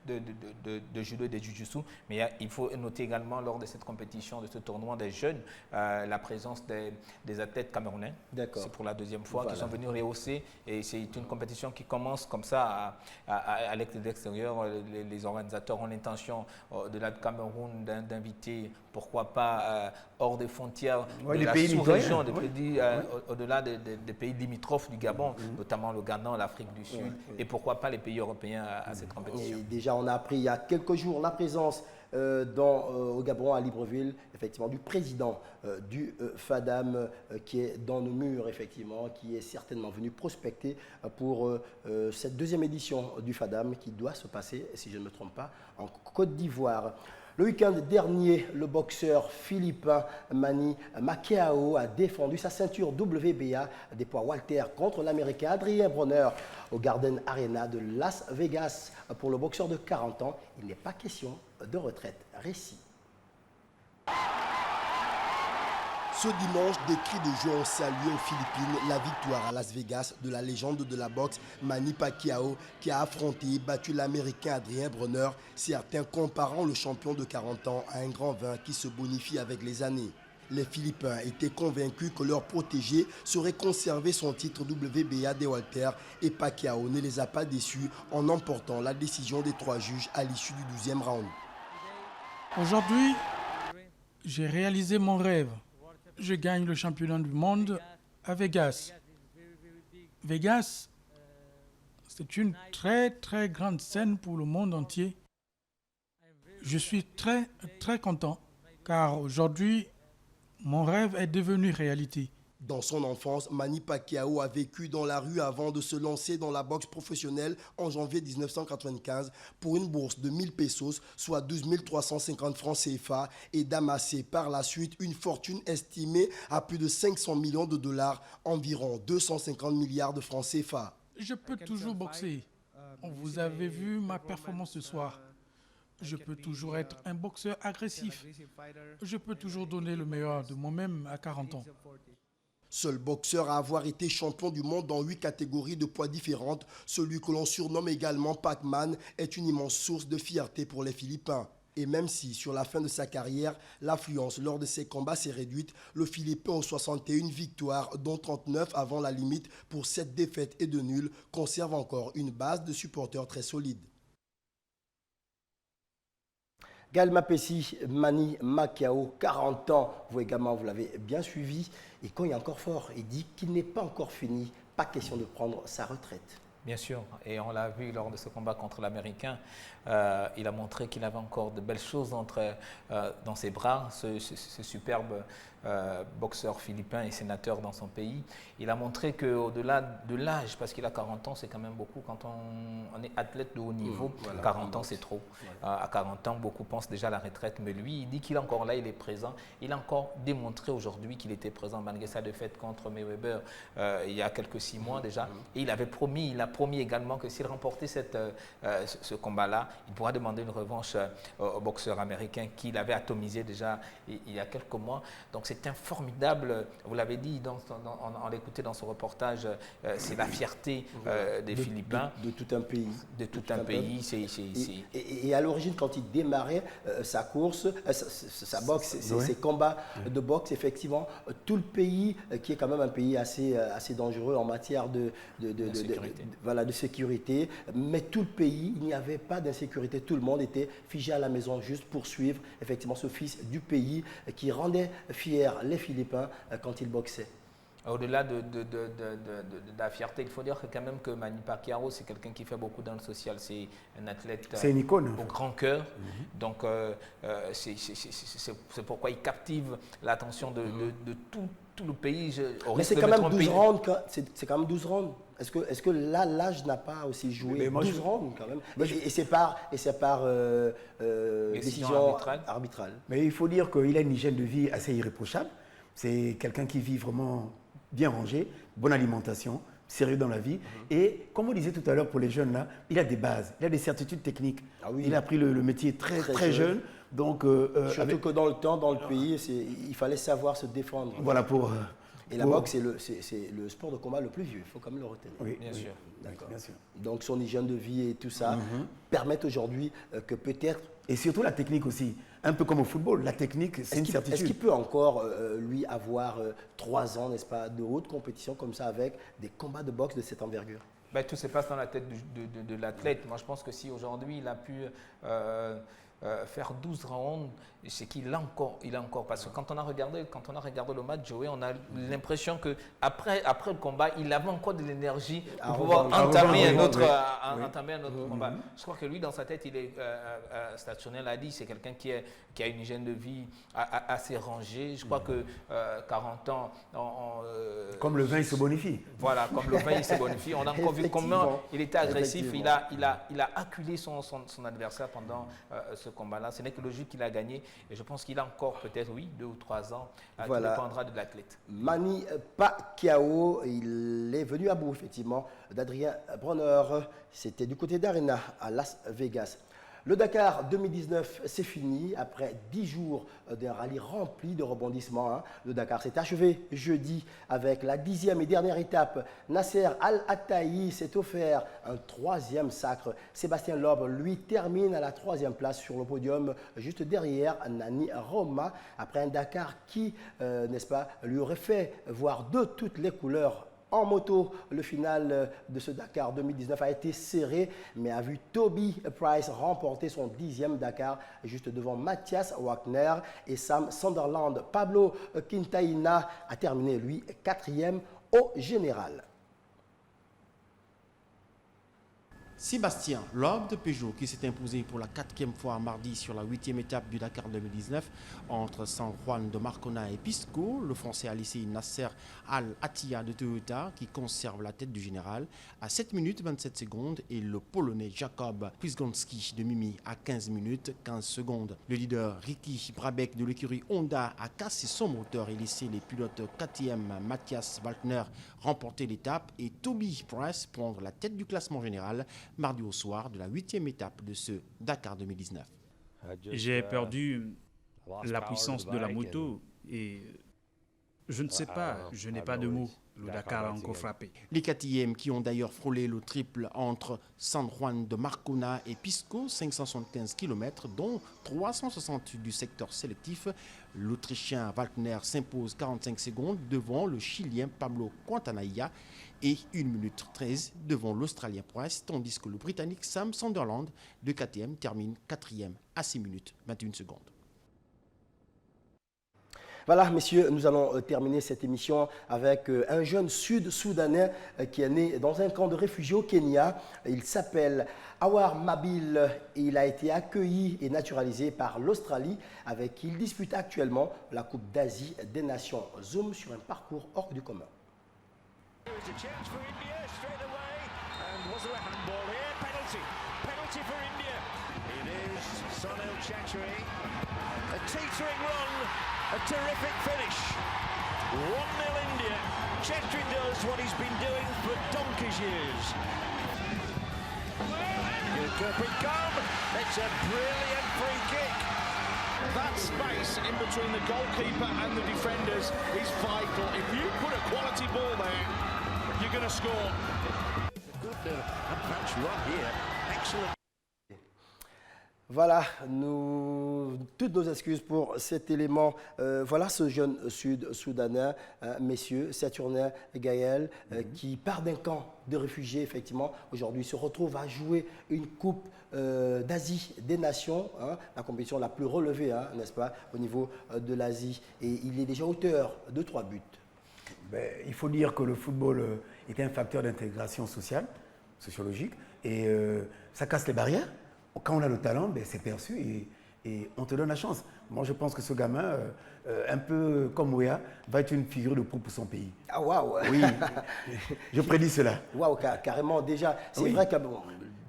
de judo et de jiu-jitsu. Mais il faut noter également lors de cette compétition, de ce tournoi des jeunes, la présence des athlètes camerounais. C'est pour la 2e fois qu'ils sont venus rehausser. Et c'est une compétition qui commence comme ça à l'extérieur. Les organisateurs ont l'intention de la Cameroun d'inviter, pourquoi pas, hors des frontières de la sous-région, au-delà des pays limitrophes du Gabon, notamment le Ghana, l'Afrique du Sud, et pourquoi pas les pays européens à cette compétition. Et déjà, on a appris il y a quelques jours la présence au Gabon, à Libreville, effectivement, du président du FADAM qui est dans nos murs, effectivement, qui est certainement venu prospecter pour cette deuxième édition du FADAM qui doit se passer, si je ne me trompe pas, en Côte d'Ivoire. Le week-end dernier, le boxeur philippin Manny Pacquiao a défendu sa ceinture WBA des poids Walter contre l'Américain Adrien Broner au Garden Arena de Las Vegas. Pour le boxeur de 40 ans, il n'est pas question de retraite. Récit. Ce dimanche, des cris de joie ont salué aux Philippines la victoire à Las Vegas de la légende de la boxe Manny Pacquiao qui a affronté et battu l'Américain Adrien Broner, certains comparant le champion de 40 ans à un grand vin qui se bonifie avec les années. Les Philippins étaient convaincus que leur protégé saurait conserver son titre WBA des Walter et Pacquiao ne les a pas déçus en emportant la décision des 3 juges à l'issue du 12e round. Aujourd'hui, j'ai réalisé mon rêve. Je gagne le championnat du monde à Vegas. Vegas, c'est une très très grande scène pour le monde entier. Je suis très très content car aujourd'hui, mon rêve est devenu réalité. Dans son enfance, Manny Pacquiao a vécu dans la rue avant de se lancer dans la boxe professionnelle en janvier 1995 pour une bourse de 1000 pesos, soit 12 350 francs CFA, et d'amasser par la suite une fortune estimée à plus de 500 millions de dollars, environ 250 milliards de francs CFA. Je peux toujours boxer. Vous avez vu ma performance ce soir. Je peux toujours être un boxeur agressif. Je peux toujours donner le meilleur de moi-même à 40 ans. Seul boxeur à avoir été champion du monde dans 8 catégories de poids différentes, celui que l'on surnomme également Pac-Man est une immense source de fierté pour les Philippins. Et même si, sur la fin de sa carrière, l'affluence lors de ses combats s'est réduite, le Philippin aux 61 victoires, dont 39 avant la limite pour 7 défaites et 2 nuls, conserve encore une base de supporters très solide. Gaël Mapessi, Manny Pacquiao, 40 ans, vous également, vous l'avez bien suivi. Et quand il est encore fort, il dit qu'il n'est pas encore fini, pas question de prendre sa retraite. Bien sûr, et on l'a vu lors de ce combat contre l'Américain, il a montré qu'il avait encore de belles choses dans ses bras, ce superbe boxeur philippin et sénateur dans son pays. Il a montré qu'au-delà de l'âge, parce qu'il a 40 ans, c'est quand même beaucoup quand on est athlète de haut niveau, voilà, 40 ans c'est trop. Voilà. À 40 ans, beaucoup pensent déjà à la retraite, mais lui, il dit qu'il est encore là, il est présent. Il a encore démontré aujourd'hui qu'il était présent malgré sa défaite contre Mayweather il y a quelques 6 mois déjà. Et il avait promis, il a promis également que s'il remportait ce combat-là, il pourra demander une revanche au boxeur américain qu'il avait atomisé déjà il y a quelques mois. Donc c'est un formidable, vous l'avez dit en l'écoutait dans ce reportage, c'est la fierté des Philippins. De tout un pays. De tout un pays. Et à l'origine, quand il démarrait sa course, sa boxe, ses combats de boxe, effectivement, tout le pays, qui est quand même un pays assez dangereux en matière de sécurité, mais tout le pays, il n'y avait pas d'insécurité. Tout le monde était figé à la maison juste pour suivre effectivement ce fils du pays qui rendait fiers les Philippins quand ils boxaient. Au-delà de la fierté, il faut dire quand même que Manny Pacquiao, c'est quelqu'un qui fait beaucoup dans le social. C'est un athlète une icône, au grand cœur. Donc, c'est pourquoi il captive l'attention de tout le pays. Mais c'est quand même 12 rounds. C'est quand même 12 rounds. Est-ce que là, l'âge n'a pas aussi joué 12 rounds quand même? Et c'est par décision arbitrale. Mais il faut dire qu'il a une hygiène de vie assez irréprochable. C'est quelqu'un qui vit vraiment bien rangé, bonne alimentation, sérieux dans la vie. Et comme on disait tout à l'heure pour les jeunes là, il a des bases, il a des certitudes techniques. Ah oui. Il a appris le métier très jeune. Donc, surtout que dans le temps, dans le pays, il fallait savoir se défendre. Voilà pour... Et la boxe, c'est le sport de combat le plus vieux, il faut quand même le retenir. Oui, bien sûr. D'accord. Donc son hygiène de vie et tout ça permettent aujourd'hui que peut-être... Et surtout la technique aussi, un peu comme au football, la technique c'est une certitude. Est-ce qu'il peut encore, lui, avoir 3 ans, n'est-ce pas, de haute compétition comme ça avec des combats de boxe de cette envergure? Tout se passe dans la tête de l'athlète. Moi je pense que si aujourd'hui il a pu faire 12 rounds, c'est qu'il a encore, parce que quand on a regardé le match, Joey, on a l'impression que après le combat, il avait encore de l'énergie pour pouvoir entamer un autre combat. Je crois que lui, dans sa tête, il est stationné, l'a dit, c'est quelqu'un qui a une hygiène de vie assez rangée. Je crois que 40 ans... comme le vin, il se bonifie. Voilà, comme le vin, il se bonifie. On a encore vu comment il était agressif. Il a acculé son adversaire pendant ce combat-là. Ce n'est que le jeu qu'il a gagné. Et je pense qu'il a encore peut-être, 2 ou 3 ans. Voilà. Tout dépendra de l'athlète. Manny Pacquiao, il est venu à bout, effectivement, d'Adrien Bronner. C'était du côté d'Arena, à Las Vegas. Le Dakar 2019, c'est fini. Après 10 jours d'un rallye rempli de rebondissements, le Dakar s'est achevé jeudi avec la 10e et dernière étape. Nasser Al-Attaahi s'est offert un 3e sacre. Sébastien Loeb, lui, termine à la 3e place sur le podium, juste derrière Nani Roma, après un Dakar qui, n'est-ce pas, lui aurait fait voir de toutes les couleurs. En moto, le final de ce Dakar 2019 a été serré, mais a vu Toby Price remporter son 10e Dakar juste devant Matthias Wagner et Sam Sunderland. Pablo Quintaina a terminé, lui, 4e au général. Sébastien Loeb de Peugeot qui s'est imposé pour la 4e fois mardi sur la 8e étape du Dakar 2019 entre San Juan de Marcona et Pisco. Le Français a laissé Nasser Al-Attaahi de Toyota qui conserve la tête du général à 7 minutes 27 secondes et le Polonais Jakob Pizgonski de Mimi à 15 minutes 15 secondes. Le leader Ricky Brabec de l'écurie Honda a cassé son moteur et laissé les pilotes KTM Matthias Waltner remporter l'étape et Toby Price prendre la tête du classement général mardi au soir de la 8e étape de ce Dakar 2019. J'ai perdu la puissance de la moto et je ne sais pas, je n'ai pas de mots. Le Dakar a encore frappé. Les KTM qui ont d'ailleurs frôlé le triple entre San Juan de Marcona et Pisco, 575 km, dont 360 du secteur sélectif. L'Autrichien Waltner s'impose 45 secondes devant le Chilien Pablo Quintanilla et 1 minute 13 devant l'Australien Price, tandis que le Britannique Sam Sunderland de KTM termine 4e à 6 minutes 21 secondes. Voilà, messieurs, nous allons terminer cette émission avec un jeune sud-soudanais qui est né dans un camp de réfugiés au Kenya. Il s'appelle Awar Mabil et il a été accueilli et naturalisé par l'Australie avec qui il dispute actuellement la Coupe d'Asie des Nations. Zoom sur un parcours hors du commun. A terrific finish. 1-0 India. Chetri does what he's been doing for donkey's years. Good come. It's a brilliant free kick. That space in between the goalkeeper and the defenders is vital. If you put a quality ball there, you're going to score. Good advance run here. Excellent. Voilà, toutes nos excuses pour cet élément. Voilà ce jeune sud-soudanais, messieurs, Saturnin Gaël, qui part d'un camp de réfugiés, effectivement, aujourd'hui se retrouve à jouer une Coupe d'Asie des Nations, la compétition la plus relevée, n'est-ce pas, au niveau de l'Asie. Et il est déjà auteur de 3 buts. Il faut dire que le football est un facteur d'intégration sociale, sociologique, et ça casse les barrières. Quand on a le talent, c'est perçu et on te donne la chance. Moi, je pense que ce gamin, un peu comme Ouéa, va être une figure de proue pour son pays. Ah, waouh! Oui, je prédis cela. Waouh, carrément, déjà. C'est vrai que... Bon,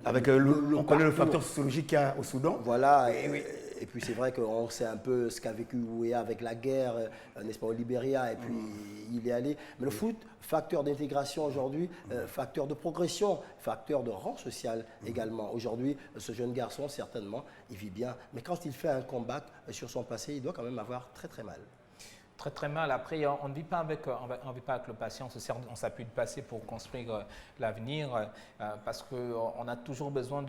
avec on connaît le facteur sociologique qu'il y a au Soudan. Voilà. Et puis c'est vrai qu'on sait un peu ce qu'a vécu Ouéa avec la guerre, n'est-ce pas, au Libéria, et puis il est allé. Mais le foot, facteur d'intégration aujourd'hui, facteur de progression, facteur de rang social également. Aujourd'hui, ce jeune garçon, certainement, il vit bien. Mais quand il fait un comeback sur son passé, il doit quand même avoir très très mal. Très très mal. Après, on ne vit pas avec le patient. On s'appuie du passé pour construire l'avenir parce qu'on a toujours besoin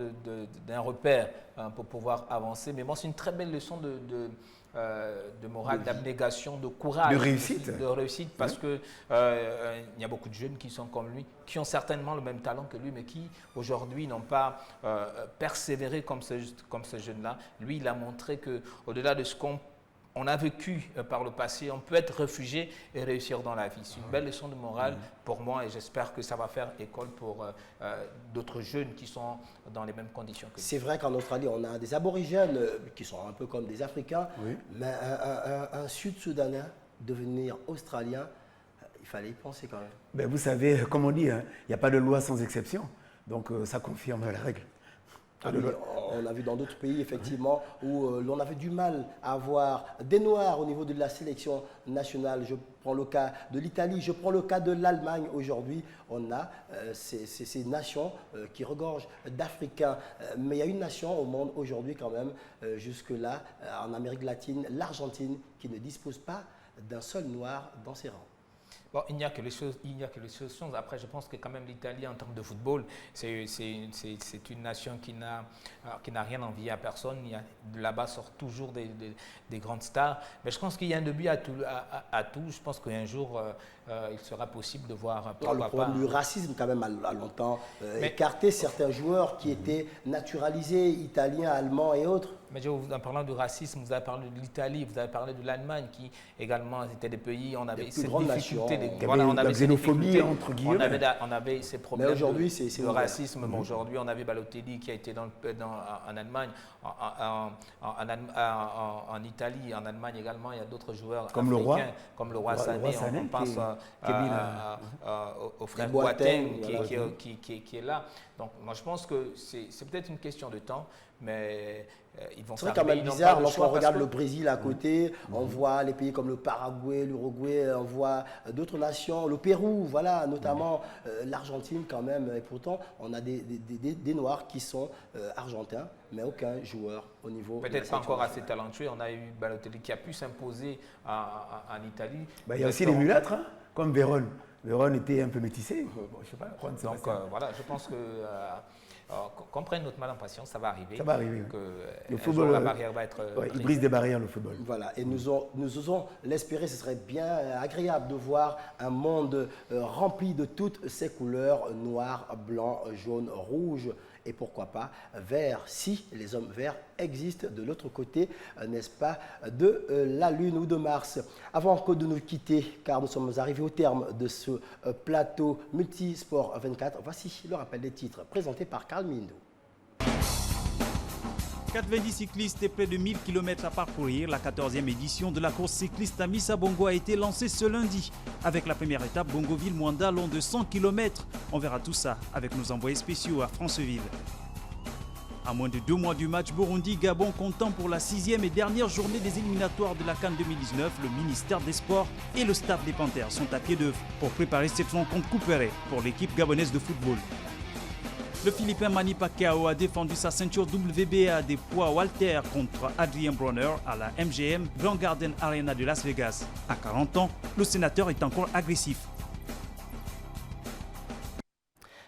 d'un repère pour pouvoir avancer. Mais moi, c'est une très belle leçon de morale, d'abnégation, de courage. De réussite. De réussite parce qu'il y a beaucoup de jeunes qui sont comme lui, qui ont certainement le même talent que lui, mais qui aujourd'hui n'ont pas persévéré comme ce jeune-là. Lui, il a montré qu'au-delà de ce qu'on a vécu par le passé, on peut être réfugié et réussir dans la vie. C'est une belle leçon de morale pour moi et j'espère que ça va faire école pour d'autres jeunes qui sont dans les mêmes conditions que lui. C'est vrai qu'en Australie, on a des aborigènes qui sont un peu comme des Africains, mais un Sud-Soudanais devenir Australien, il fallait y penser quand même. Ben, vous savez, comme on dit, il n'y a pas de loi sans exception, donc ça confirme la règle. On a vu dans d'autres pays, effectivement, où l'on avait du mal à avoir des Noirs au niveau de la sélection nationale. Je prends le cas de l'Italie, je prends le cas de l'Allemagne. Aujourd'hui, on a ces nations qui regorgent d'Africains. Mais il y a une nation au monde aujourd'hui quand même, jusque-là, en Amérique latine, l'Argentine, qui ne dispose pas d'un seul Noir dans ses rangs. Bon, il n'y a que les solutions. Après, je pense que quand même l'Italie, en termes de football, c'est une nation qui n'a rien envié à personne. Là-bas sortent toujours des grandes stars. Mais je pense qu'il y a un début à tout. Je pense qu'un jour, il sera possible de voir... Le problème du racisme, quand même, a longtemps écarté certains joueurs qui étaient naturalisés, italiens, allemands et autres. Mais en parlant du racisme, vous avez parlé de l'Italie, vous avez parlé de l'Allemagne, qui également étaient des pays, on avait cette difficulté, on avait ces difficultés, entre guillemets. On avait ces problèmes de racisme. Mais aujourd'hui, on avait Balotelli qui a été en Allemagne, en Italie, en Allemagne également, il y a d'autres joueurs comme africains, comme le roi Sané, on pense au frère Boateng qui est là. Donc moi je pense que c'est peut-être une question de temps, mais ils vont faire. C'est quand même bizarre lorsqu'on regarde le Brésil à côté, on voit les pays comme le Paraguay, l'Uruguay, on voit d'autres nations, le Pérou, voilà, notamment l'Argentine quand même. Et pourtant, on a des Noirs qui sont argentins, mais aucun joueur au niveau. Peut-être pas encore assez talentueux. On a eu Balotelli qui a pu s'imposer en Italie. Il y a aussi les mulâtres, hein, comme Vérone. Vérone était un peu métissé. Bon, je sais pas, donc voilà, je pense que qu'on prenne notre mal en patience, ça va arriver. Ça va arriver. Le football, la barrière va être. Il brise des barrières, le football. Voilà, et nous osons l'espérer. Ce serait bien agréable de voir un monde rempli de toutes ces couleurs noir, blanc, jaune, rouge. Et pourquoi pas vert, si les hommes verts existent de l'autre côté, n'est-ce pas, de la Lune ou de Mars. Avant que de nous quitter, car nous sommes arrivés au terme de ce plateau Multisport 24, voici le rappel des titres présenté par Carl Mindo. 90 cyclistes et près de 1000 km à parcourir, la 14e édition de la course cycliste à Missa Bongo a été lancée ce lundi. Avec la première étape, Bongoville-Mwanda, long de 100 km. On verra tout ça avec nos envoyés spéciaux à Franceville. À moins de 2 mois du match Burundi-Gabon comptant pour la 6e et dernière journée des éliminatoires de la CAN 2019, le ministère des Sports et le staff des Panthères sont à pied d'œuvre pour préparer cette rencontre coupérée pour l'équipe gabonaise de football. Le Philippin Manny Pacquiao a défendu sa ceinture WBA des poids Walter contre Adrien Bronner à la MGM Grand Garden Arena de Las Vegas. À 40 ans, le sénateur est encore agressif.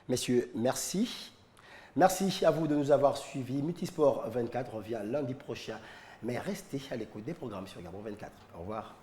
Messieurs, merci. Merci à vous de nous avoir suivis. Multisport 24 revient lundi prochain. Mais restez à l'écoute des programmes sur Gabon 24. Au revoir.